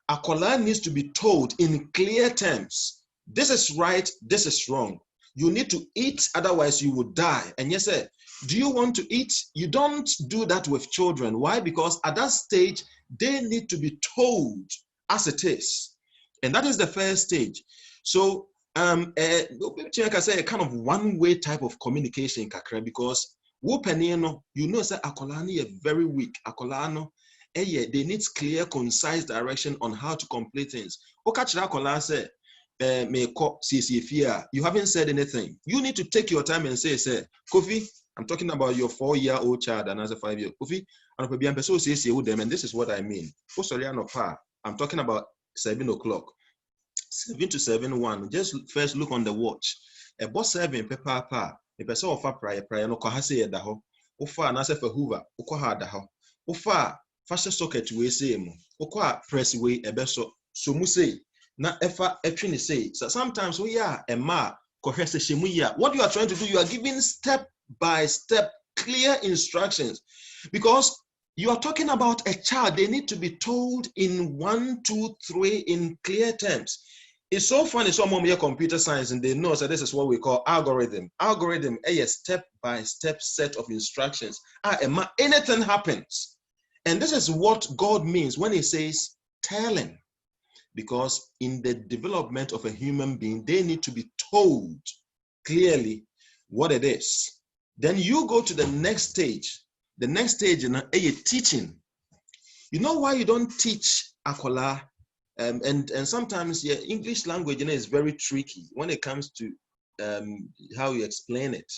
Akola needs to be told in clear terms, this is right, this is wrong. You need to eat, otherwise you will die. And yes, sir, do you want to eat? You don't do that with children. Why? Because at that stage, they need to be told as it is. And that is the first stage. So I say a kind of one-way type of communication, because say Akolani is very weak. Akolano, they need clear, concise direction on how to complete things. You haven't said anything. You need to take your time and say, Kofi, I'm talking about your 4-year-old child and as a 5-year. Kofi, and this is what I mean. I'm talking about 7 o'clock. 7 to 7:1. Just first look on the watch. A boss 7 papa. A person of a prayer no kohase da ho. Ofa na se fa hoover. Okoha da ho. Ofa fashion socket we say mu. Okoha press we ebeso. So mu say na efa etwini say. So sometimes we are a ma kohese shemu ya. What you are trying to do, you are giving step by step clear instructions, because you are talking about a child. They need to be told in 1, 2, 3 in clear terms. It's so funny, some here computer science and they know that this is what we call algorithm. Algorithm, a step-by-step set of instructions. Anything happens. And this is what God means when he says telling. Because in the development of a human being, they need to be told clearly what it is. Then you go to the next stage. The next stage is teaching. You know why you don't teach Akola? And sometimes English language is very tricky when it comes to how you explain it.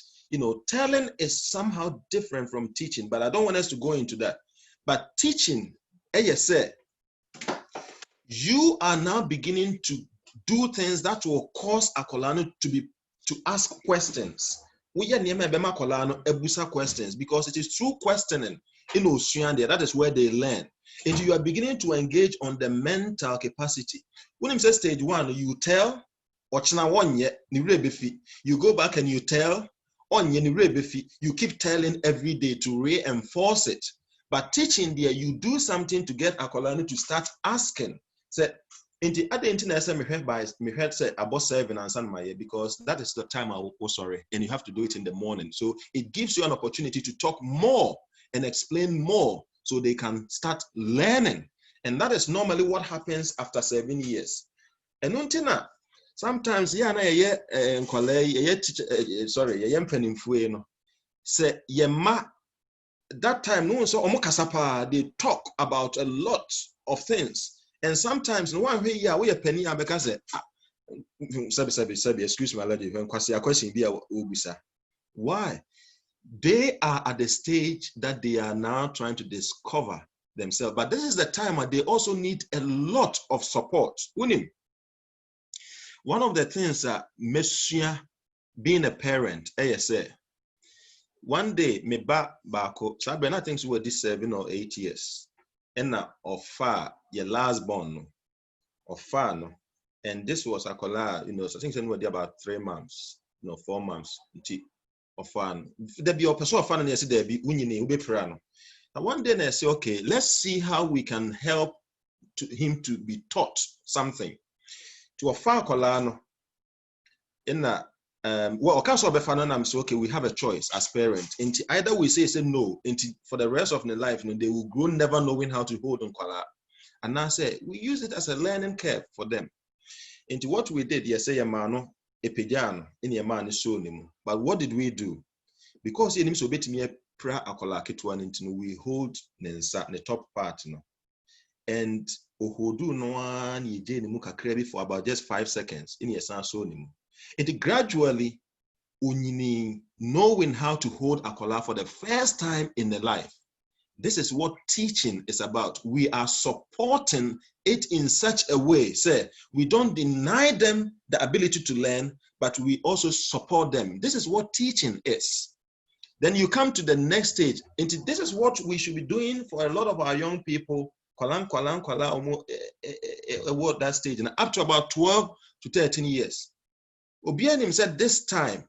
Telling is somehow different from teaching, but I don't want us to go into that. But teaching, you are now beginning to do things that will cause Akolano to ask questions. Questions, because it is through questioning that is where they learn. And you are beginning to engage on the mental capacity. When you say stage 1, you tell, you go back and you tell, you keep telling every day to reinforce it. But teaching there, you do something to get Akolani to start asking. Say, the other internet me heard say about 7 and San because that is the time I will and you have to do it in the morning. So it gives you an opportunity to talk more and explain more so they can start learning. And that is normally what happens after 7 years. And until sometimes say that time no so they talk about a lot of things. And sometimes no one here we a penny because excuse my lady when question be why they are at the stage that they are now trying to discover themselves. But this is the time where they also need a lot of support. One of the things that being a parent, one day me bako Sabrina thinks we were this 7 or 8 years. Enna ofa your last born of fan. And this was Akola, so I think somebody about 3 months, 4 months. Of fan. There be a person of fan and yes, there be unyini ube prano. Now one day I say, okay, let's see how we can help him to be taught something. To a far colano in a well, council of I'm so okay, we have a choice as parents. Either we say no, for the rest of their life, they will grow never knowing how to hold on kola. And now say we use it as a learning curve for them. Into what we did, yes, say mano epediano in your man is so name. But what did we do? Because in him so bit me pra akola kitwan into we hold the top part, and ohodu no one ye jay muka krebi for about just 5 seconds in your son so name. It gradually unyini knowing how to hold akola for the first time in their life. This is what teaching is about. We are supporting it in such a way, say, we don't deny them the ability to learn, but we also support them. This is what teaching is. Then you come to the next stage. This is what we should be doing for a lot of our young people. That stage, and up to about 12 to 13 years. Obianim said this time,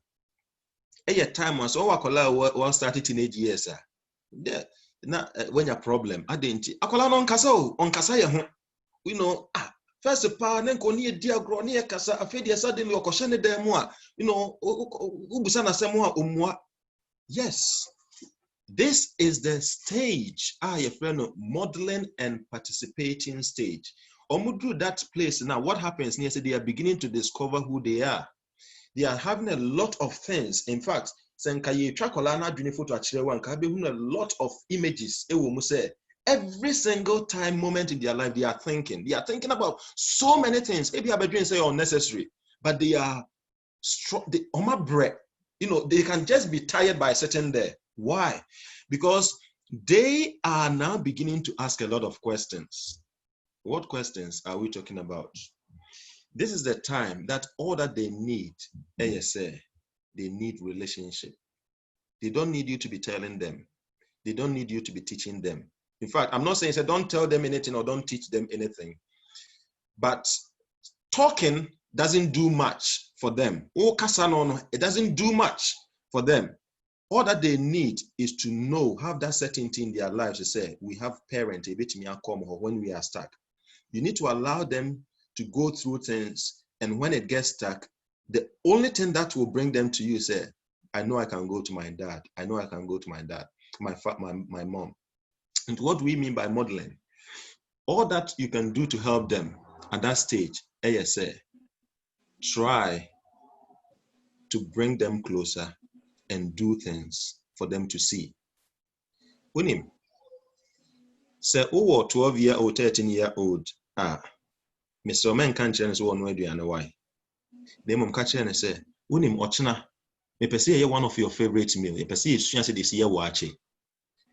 a time was all started teenage years. Na when your problem adenti akola no onkasa ye ho first pa na nko ne di agro ne kasa afedi suddenly okoshe ne dem a ubusa na semo a omua. Yes, this is the stage your friend modeling and participating stage. Omudu that place now, what happens near say they are beginning to discover who they are. They are having a lot of things. In fact, a lot of images. Every single time moment in their life, they are thinking about so many things. Maybe I've been doing say unnecessary, but they are strong. They can just be tired by sitting there. Why? Because they are now beginning to ask a lot of questions. What questions are we talking about? This is the time that all that they need, they need relationship. They don't need you to be telling them. They don't need you to be teaching them. In fact, I'm not saying don't tell them anything or don't teach them anything. But talking doesn't do much for them. It doesn't do much for them. All that they need is to know, have that certainty in their lives to say, we have parents, when we are stuck. You need to allow them to go through things, and when it gets stuck, the only thing that will bring them to you is say, I know I can go to my dad. I know I can go to my dad, my mom. And what do we mean by modeling? All that you can do to help them at that stage, ASA, try to bring them closer and do things for them to see. When say, 12-year-old, 13-year-old, Mr. Men can't change one way and why. They mum catch and say, Unim ochna, me perceive one of your favorite meal. Me perceive this year watch.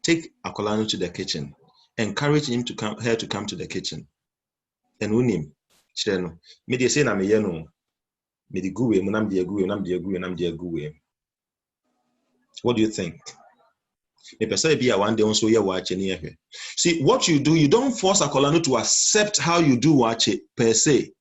Take Akolano to the kitchen. Encourage him to come to come to the kitchen. And unim, cheno. Me de say na me yeno. Me de guwe, munam de guwe, nam de guwe, nam de guwe. What do you think? Me perceive be a one day also year watch near here. See what you do, you don't force Akolano to accept how you do watch it per se.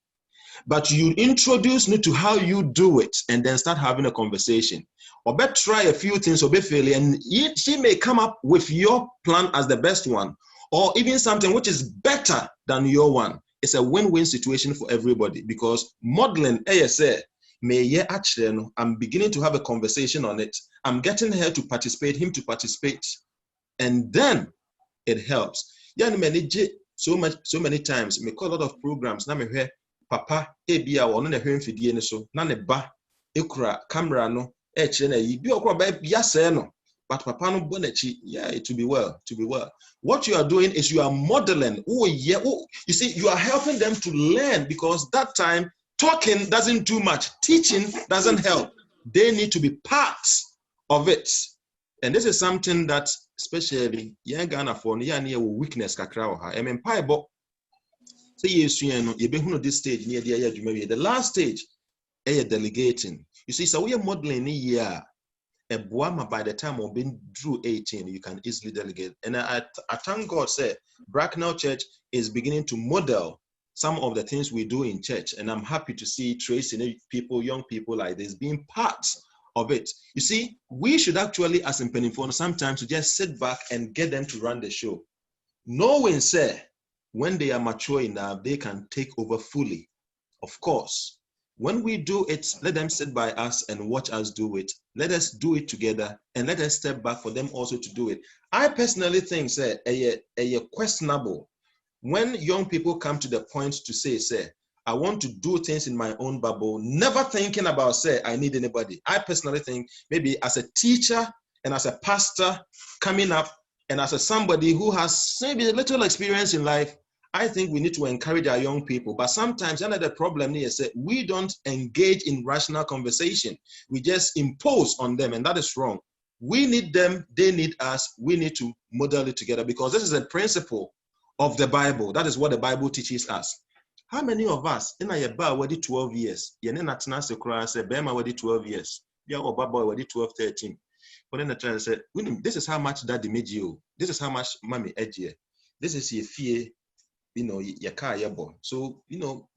But you introduce me to how you do it and then start having a conversation. Or better try a few things or be failure, and she may come up with your plan as the best one, or even something which is better than your one. It's a win-win situation for everybody because modeling ASA, I'm beginning to have a conversation on it. I'm getting her to participate, him to participate, and then it helps. Yeah, so many times, me call a lot of programs. Now me hear Papa, ebia wo no na hwe mfidie ne so na ne ba ekura camera no e kire na yi bi okura ba ya se no but papa no bonachi it will be well. What you are doing is you are modeling. You see, you are helping them to learn because that time talking doesn't do much, teaching doesn't help. They need to be part of it, and this is something that especially young Ghana for near weakness kakra ha emempaibo. Say yes, you this stage near the last stage, delegating. You see, so we are modeling here. by the time of being through 18, you can easily delegate. And I thank God, say, Bracknell Church is beginning to model some of the things we do in church. And I'm happy to see Tracy, people, young people like this being part of it. You see, we should actually, as in Pennyphone, sometimes to just sit back and get them to run the show. Knowing, say, when they are mature enough, they can take over fully. Of course, when we do it, let them sit by us and watch us do it. Let us do it together and let us step back for them also to do it. I personally think, say, a questionable when young people come to the point to say, I want to do things in my own bubble, never thinking about, say, I need anybody. I personally think maybe as a teacher and as a pastor coming up and as somebody who has maybe a little experience in life, I think we need to encourage our young people. But sometimes another problem is that we don't engage in rational conversation. We just impose on them, and that is wrong. We need them, they need us. We need to model it together because this is a principle of the Bible. That is what the Bible teaches us. How many of us in a bar already 12 years? You're not say Bema already 12 years. You're already 12, 13. But then the child said, this is how much daddy made you. This is how much mommy edge you. This is your fear. Your car, your boy. So, can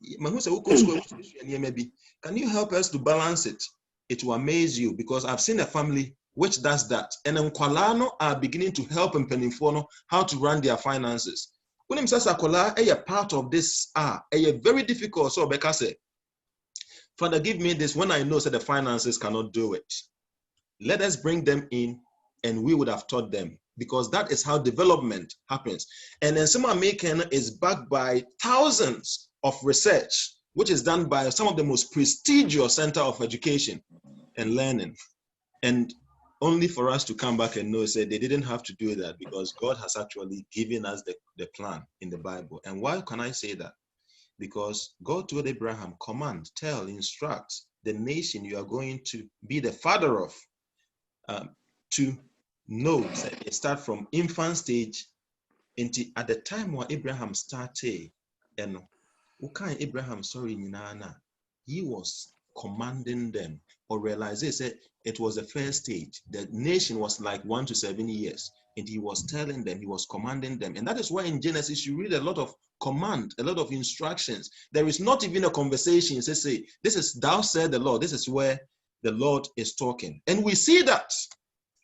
you help us to balance it? It will amaze you because I've seen a family which does that. And then Kwalano are beginning to help in Pennyfono how to run their finances. When him says Akola, a part of this a very difficult. So Becca said, Father, give me this when I know that the finances cannot do it. Let us bring them in and we would have taught them. Because that is how development happens. And then Nsɛm Meka is backed by thousands of research, which is done by some of the most prestigious center of education and learning. And only for us to come back and know, say they didn't have to do that because God has actually given us the plan in the Bible. And why can I say that? Because God told Abraham, command, tell, instruct the nation you are going to be the father of to know that it start from infant stage until at the time when Abraham started, Abraham he was commanding them or realizing it was the first stage. The nation was like 1 to 7 years, and he was telling them, he was commanding them. And that is why in Genesis you read a lot of command, a lot of instructions. There is not even a conversation. Say, this is thou said the Lord. This is where the Lord is talking. And we see that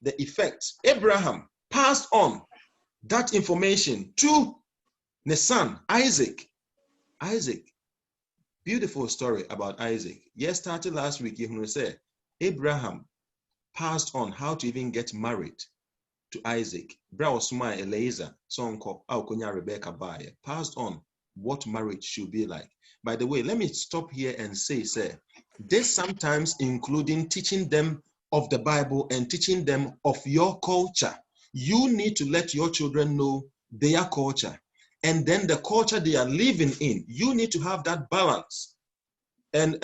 the effect. Abraham passed on that information to the son, Isaac. Isaac. Beautiful story about Isaac. Yes, started last week, you said Abraham passed on how to even get married to Isaac. Brasuma Eliezer, son called Aukonya Rebecca Baye, passed on what marriage should be like. By the way, let me stop here and say, this sometimes including teaching them of the Bible and teaching them of your culture. You need to let your children know their culture and then the culture they are living in. You need to have that balance and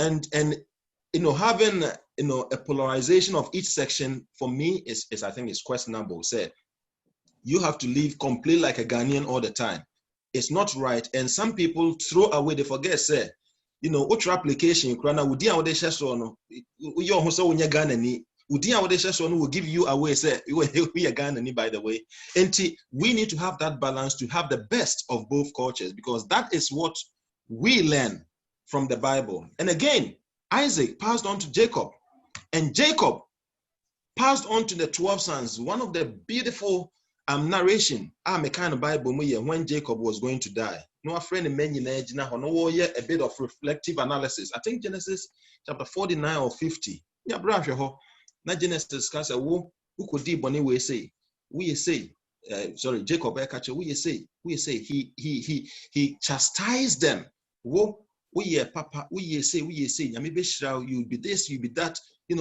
having a polarization of each section for me is I think is questionable. Say you have to live completely like a Ghanaian all the time. It's not right. And some people throw away, they forget, say, which application will give you away, say, we are Ghanaian, by the way. And we need to have that balance to have the best of both cultures because that is what we learn from the Bible. And again, Isaac passed on to Jacob, and Jacob passed on to the 12 sons. One of the beautiful narration, a kind of Bible when Jacob was going to die. No friend a bit of reflective analysis. I think Genesis chapter 49 or 50. Yeah, brother. Na Genesis kasa wo ukodi boni we say Jacob we say he chastised them. Wo we papa we say nyame be shira, you be this, you be that. He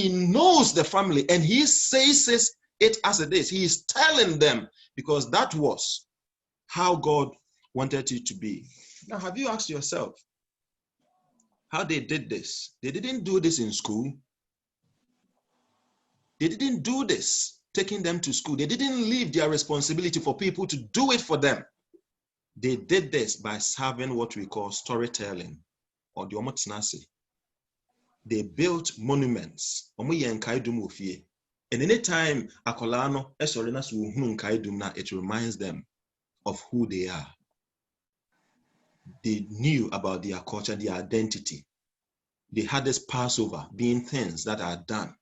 knows the family and he says it as it is. He is telling them because that was how God wanted it to be. Now, have you asked yourself how they did this? They didn't do this in school. They didn't do this taking them to school. They didn't leave their responsibility for people to do it for them. They did this by having what we call storytelling or the omotinasi. they built monuments. And anytime akolano esorena so hunu nkaedum na, it reminds them of who they are. They knew about their culture, their identity. They had this Passover being things that are done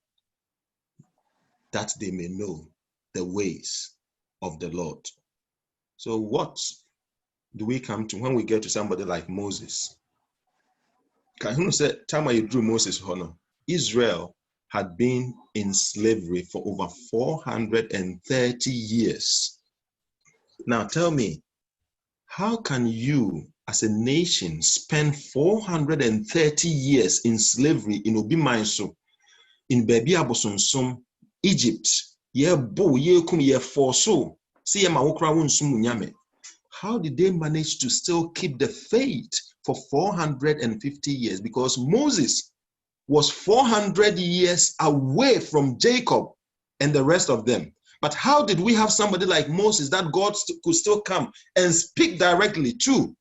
that they may know the ways of the Lord. So what do we come to when we get to somebody like Moses? Can you say, time you drew Moses honor? Israel had been in slavery for over 430 years. Now tell me, how can you as a nation spend 430 years in slavery in Obi Manso, in Baby Abosonsum, Egypt, ye bo, ye kum, ye forso, see ye mawokra wunsum nyame? How did they manage to still keep the faith for 450 years? Because Moses was 400 years away from Jacob and the rest of them. But how did we have somebody like Moses that God could still come and speak directly to?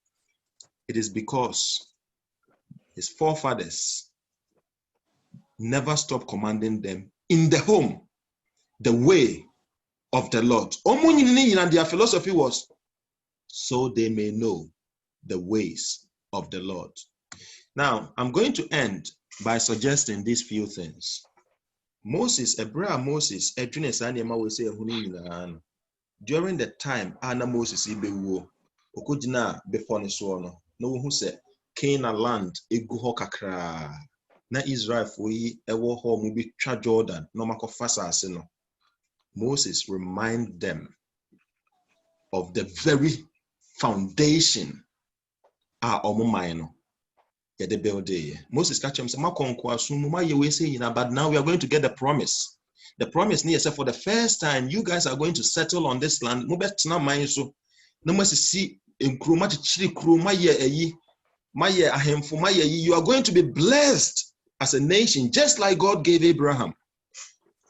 It is because his forefathers never stopped commanding them in the home, the way of the Lord. And their philosophy was, so they may know the ways of the Lord. Now, I'm going to end by suggesting these few things. Moses, Moses, during the time Anna Moses ibewo, okujina before ni no, no who said Canaan land egu kakra na Israel for yi ewo ho mu bi twa Jordan no makofa asase no. Moses remind them of the very foundation omuman no ya de build. Moses catch him say makonko asum ma ye we say, but now we are going to get the promise. The promise near for the first time you guys are going to settle on this land. You are going to be blessed as a nation, just like God gave Abraham.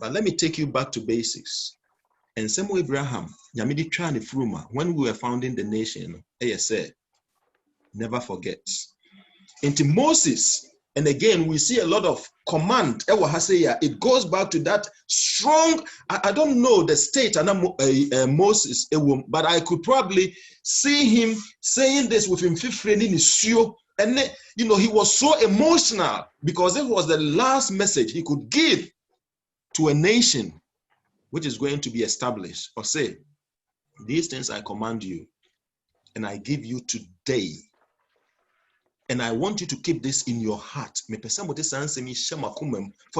But let me take you back to basics. And same way Abraham, when we were founding the nation, said, never forget. Into Moses, and again, we see a lot of command. It goes back to that strong, I don't know the state, Moses, but I could probably see him saying this with him, and he was so emotional because it was the last message he could give to a nation which is going to be established, or say, these things I command you, and I give you today. And I want you to keep this in your heart. For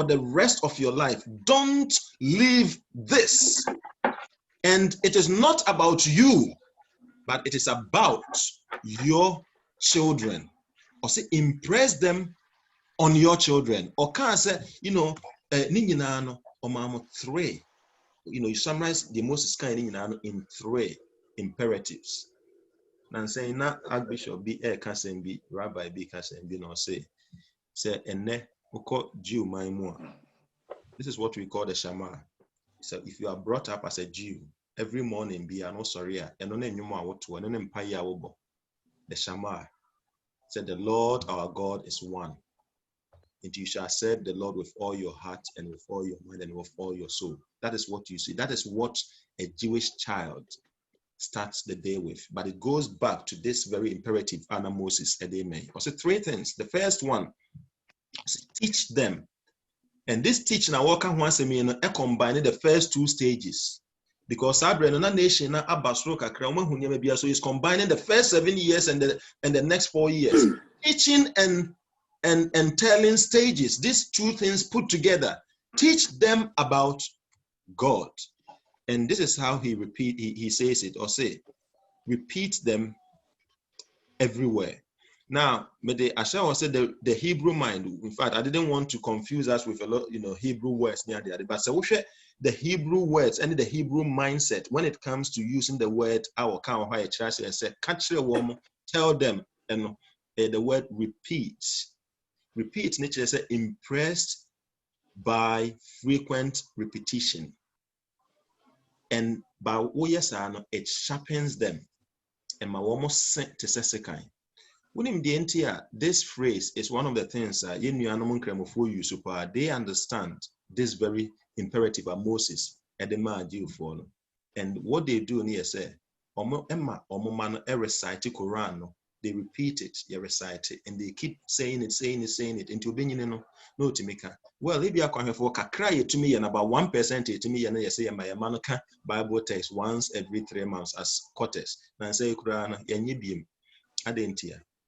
the rest of your life, don't leave this. And it is not about you, but it is about your children. Or say, impress them on your children. Or can say, three. You summarize the Moses in three imperatives. And saying na Archbishop be Kasen be Rabbi be Kasen be no say ene uko Jew my more. This is what we call the Shema. So if you are brought up as a Jew, every morning be an osoria and on the Shema said the Lord our God is one. And you shall serve the Lord with all your heart and with all your mind and with all your soul. That is what you see. That is what a Jewish child starts the day with, but it goes back to this very imperative Anna Moses Edeme. Also three things. The first one, teach them. And this teaching I work on once a minute, I combine the first two stages. Because Sabrina nation so is combining the first 7 years and the next 4 years. Teaching and telling stages, these two things put together. Teach them about God. And this is how he says it, or say, repeat them everywhere. Now, Asha said the Hebrew mind. In fact, I didn't want to confuse us with a lot, Hebrew words near the other. But so the Hebrew words and the Hebrew mindset when it comes to using the word our kind church and say, catch a woman, tell them, and the word repeat. Repeat, nature say impressed by frequent repetition. And by it sharpens them. And my almost sent to Sesekai. This phrase is one of the things they understand this very imperative of Moses and what they do near say recite Quran. They repeat it, they recite it, and they keep saying it until being no timika. Well, if you are for kakra to me and about 1% to me, and you say my manuka Bible text once every 3 months as quarters. And say Quran,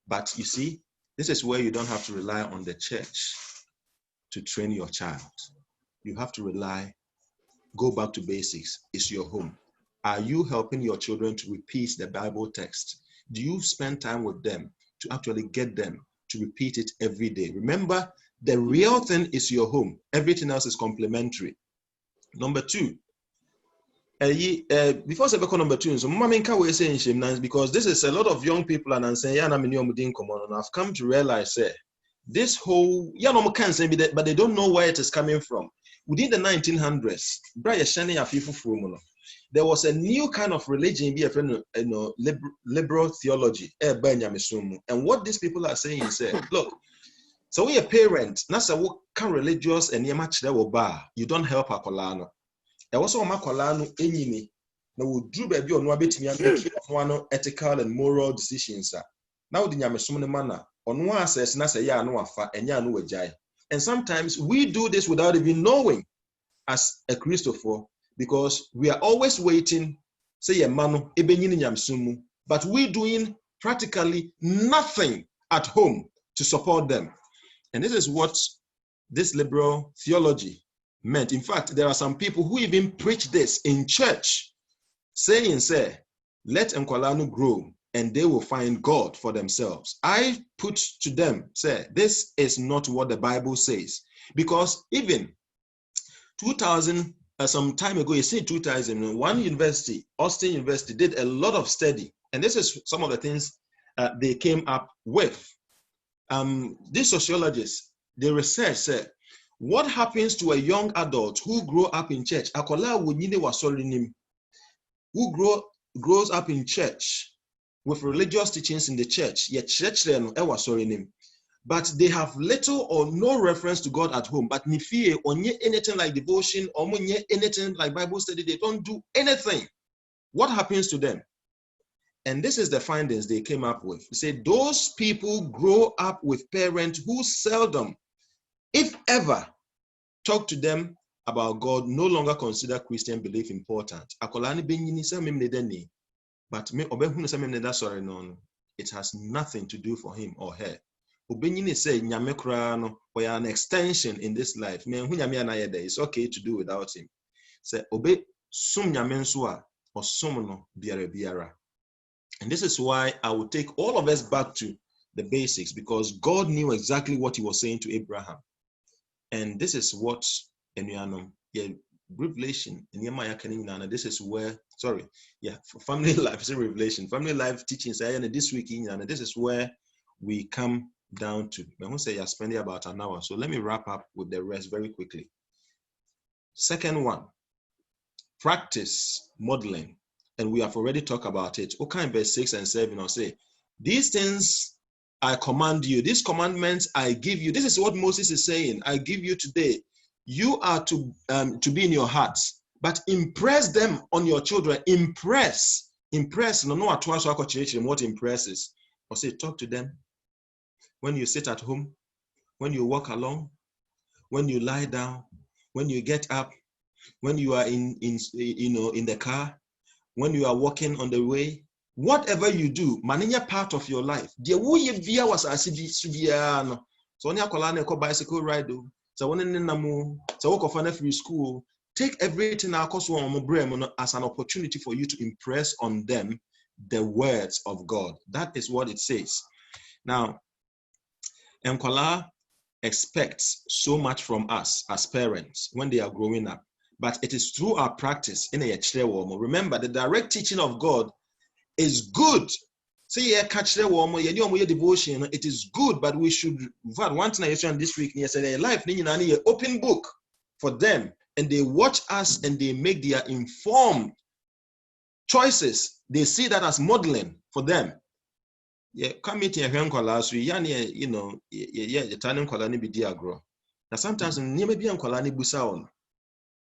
but you see, this is where you don't have to rely on the church to train your child. You have to go back to basics. It's your home. Are you helping your children to repeat the Bible text? Do you spend time with them to actually get them to repeat it every day? Remember, the real thing is your home. Everything else is complementary. Number 2, before I go number 2, so we saying because this is a lot of young people and saying I've come to realize this whole but they don't know where it is coming from. Within the 1900s, there was a new kind of religion, liberal theology. And what these people are saying is, look, so we a parent, that's a kind religious and you don't help Akolano. There was also Makolano enemy. Now we drew baby on one ethical and moral decisions. Now the Yamisum manner on one says Nasa ya no afa and ya no wajai. And sometimes we do this without even knowing as a Christopher, because we are always waiting, say a manu, but we're doing practically nothing at home to support them. And this is what this liberal theology meant. In fact, there are some people who even preach this in church, saying, say, let Nkwalanu grow and they will find God for themselves. I put to them, say, this is not what the Bible says. Because even 2000, some time ago, you see 2001 university, Austin University, did a lot of study. And this is some of the things they came up with. These sociologists, they research, said, what happens to a young adult who grew up in church? Who grows up in church with religious teachings in the church, yet church but they have little or no reference to God at home. But nifie onye anything like devotion, or anything like Bible study, they don't do anything. What happens to them? And this is the findings they came up with. They say those people grow up with parents who seldom, if ever, talk to them about God, no longer consider Christian belief important. But it has nothing to do for him or her. Ubenyini say nyame kura no or an extension in this life. It's okay to do without him. Say obe sum nyame nso a or sum no biara. And this is why I will take all of us back to the basics, because God knew exactly what he was saying to Abraham. And this is what Revelation in this is where for family life is a revelation. Family life teachings this week this is where we come down to. I'm going to say you're spending about an hour. So let me wrap up with the rest very quickly. Second one, practice modeling. And we have already talked about it. Okay, in verse 6 and 7, I'll say, these things I command you, these commandments I give you. This is what Moses is saying. I give you today. You are to be in your hearts, but impress them on your children. Impress. No, what impresses. Or say, talk to them. When you sit at home, when you walk along, when you lie down, when you get up, when you are in the car, when you are walking on the way, whatever you do, maninya part of your life. So when you bicycle ride, so when you free school, take everything as an opportunity for you to impress on them the words of God. That is what it says. Now, Nkwala expects so much from us as parents when they are growing up, but it is through our practice in a chile. Remember, the direct teaching of God is good. Say devotion, it is good, but we should one thing I said this week, life open book for them, and they watch us and they make their informed choices. They see that as modeling for them. Yeah, come meet your uncle last week. You know, yeah, the turning colony be diagro. Now sometimes maybe uncle ani busa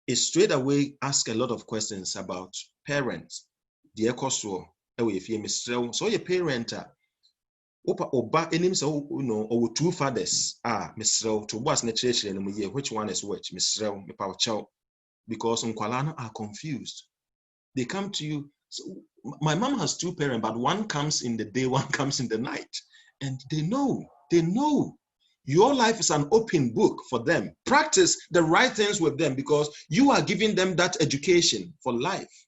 is straight away ask a lot of questions about parents. The ecoso, if you miss so your parent oba enim so or two fathers misrel to was na church and which one is which misrel me pa chow because unkwala are confused. They come to you. So my mom has two parents, but one comes in the day, one comes in the night. And they know. Your life is an open book for them. Practice the right things with them because you are giving them that education for life.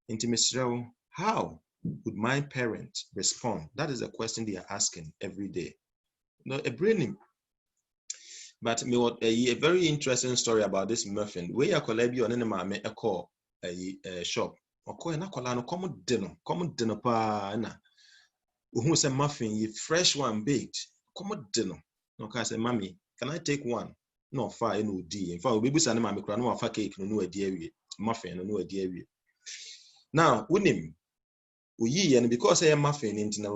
Intimacy, how would my parent respond? That is a question they are asking every day. A brain. But a very interesting story about this muffin. We are collabi on any a call a shop. Okoye na kola no come dinner pa na. Who say muffin, you fresh one baked. Come dinner. No ka say, mommy, can I take one? No, far no D. In fact, we be say na mommy kra no afa cake no adi awie. Muffin no adi awie. Now, unim uyi and because say muffin into the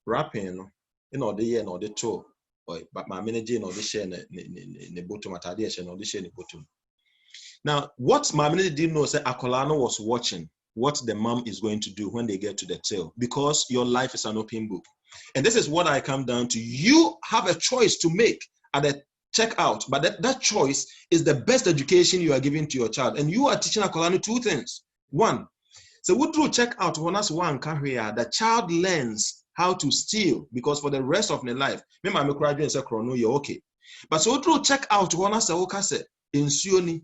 wrapping no, the year no the toe. But my manager no the share ne bottom atade share no the share ne bottom. Now, what my manager didn't know say Akolano was watching what the mom is going to do when they get to the tail, because your life is an open book. And this is what I come down to. You have a choice to make at the checkout, but that choice is the best education you are giving to your child. And you are teaching Akolano two things. One, so we through checkout, one career, the child learns how to steal, because for the rest of their life, remember I'm a graduate and say, you're okay. But so through checkout, one say, okay, in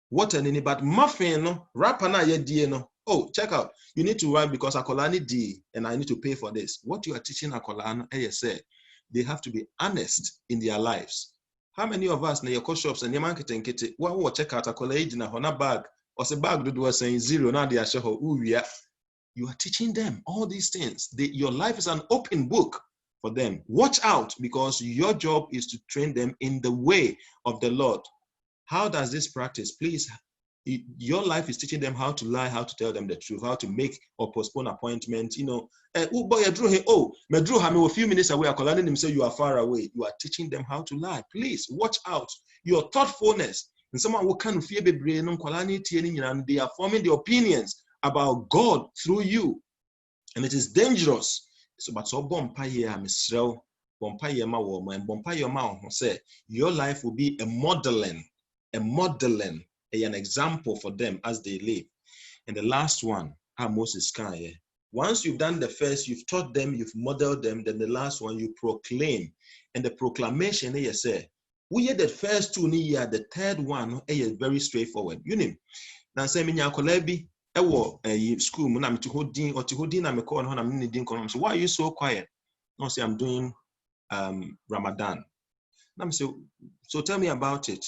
what any but muffin no rapper na ye no. Oh, check out. You need to write because Akolani D and I need to pay for this. What you are teaching Akolani, say they have to be honest in their lives. How many of us na your shops and your marketing kit will check out Akolani in a Hona bag or say bag do was saying zero now they are sure you are teaching them all these things. Your life is an open book for them. Watch out, because your job is to train them in the way of the Lord. How does this practice? Please, your life is teaching them how to lie, how to tell them the truth, how to make or postpone appointments. Oh boy, Medru Hame, a few minutes away, I'm calling him, say you are far away. You are teaching them how to lie. Please watch out. Your thoughtfulness. And someone who can fear the brain, and they are forming the opinions about God through you. And it is dangerous. So, but so bompire, Mr. Bompire ma woman, and bompire ma say your life will be a modeling, an example for them as they live. And the last one, Moses Kanye. Once you've done the first, you've taught them, you've modeled them, then the last one you proclaim. And the proclamation, you say, we had the first two year, the third one is very straightforward. You know, now say me nyakolebi ewo school mu na me to hodin or to hodin na me call no na me din kono. So why are you so quiet? No, say I'm doing Ramadan. Now say, so tell me about it.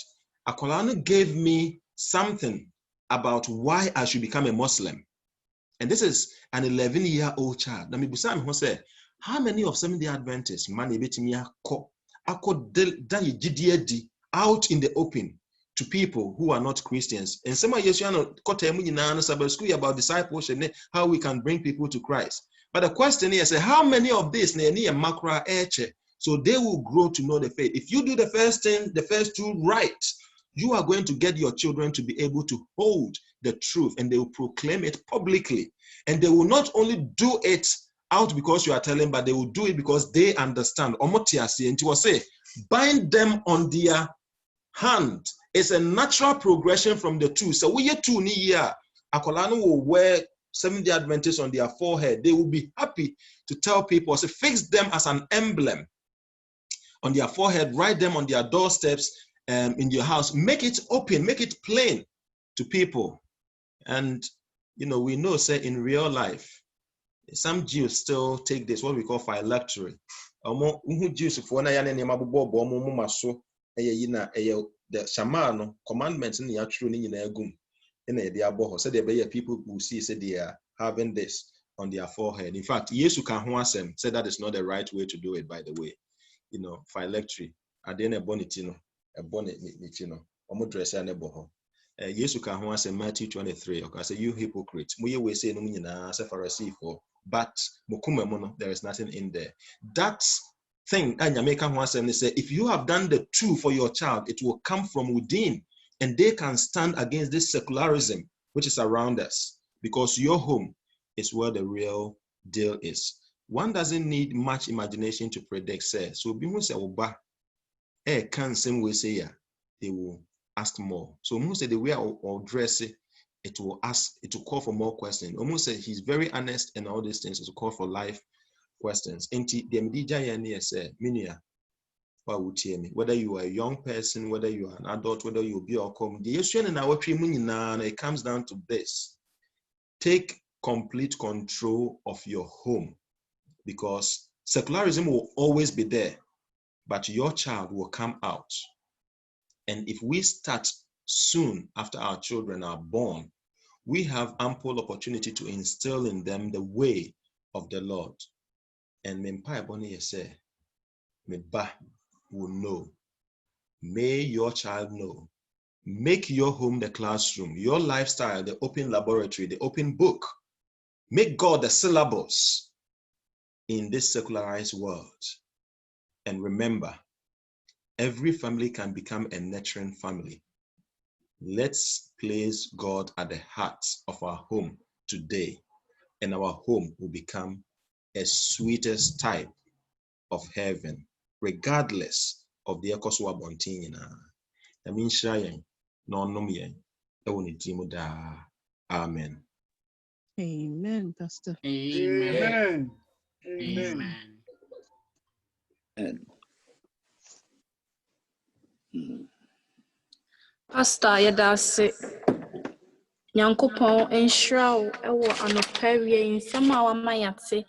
Akolano gave me something about why I should become a Muslim. And this is an 11-year-old child. Now me busa me say, how many of Seventh-day Adventists man ebetimi akọ out in the open to people who are not Christians? And some of you school about discipleship, how we can bring people to Christ. But the question is, how many of this so they will grow to know the faith? If you do the first thing, the first two right, you are going to get your children to be able to hold the truth, and they will proclaim it publicly. And they will not only do it out because you are telling, but they will do it because they understand. And you will say, bind them on their hand. It's a natural progression from the two. So we two ni year, Akolano will wear Seventh-day Adventists on their forehead. They will be happy to tell people, so fix them as an emblem on their forehead, write them on their doorsteps, in your house, make it open, make it plain to people. And we know, say, in real life, some Jews still take this, what we call phylactery. Jews, the shaman commandments in the true so there people who see, say they are having this on their forehead. In fact, yes, you can say that is not the right way to do it, by the way. Phylactery. A bonnet, a bonnet, dress and a boho. Yesu ka ho asɛ Matthew 23. Okay, say you hypocrite. Moye we say no nyina say Pharisee for, but mokuma mu no there is nothing in there. That thing anyame ka ho asɛm ne say if you have done the two for your child, it will come from within, and they can stand against this secularism which is around us, because your home is where the real deal is. One doesn't need much imagination to predict. Say so. Be who say oba, can same way say ya, they will ask more. So almost say the way or dress it will ask, it will call for more questions. Almost say he's very honest and all these things. It will call for life questions. Enti the medija ya say minia. Whether you are a young person, whether you are an adult, whether you be or come, the issue in our it comes down to this: take complete control of your home, because secularism will always be there, but your child will come out. And if we start soon after our children are born, we have ample opportunity to instill in them the way of the Lord. And Mempa Ebony say, Meba will know. May your child know. Make your home the classroom, your lifestyle the open laboratory, the open book. Make God the syllabus in this secularized world. And remember, every family can become a nurturing family. Let's place God at the heart of our home today, and our home will become a sweetest type of heaven, regardless of the Ekoswa Bontina. I mean, Shayan, no yen, Amen. Amen, Pastor. Amen. Amen. Pastor Yadase Nyankopon enhyira wo ewo anopa wie nsɛm a wama yate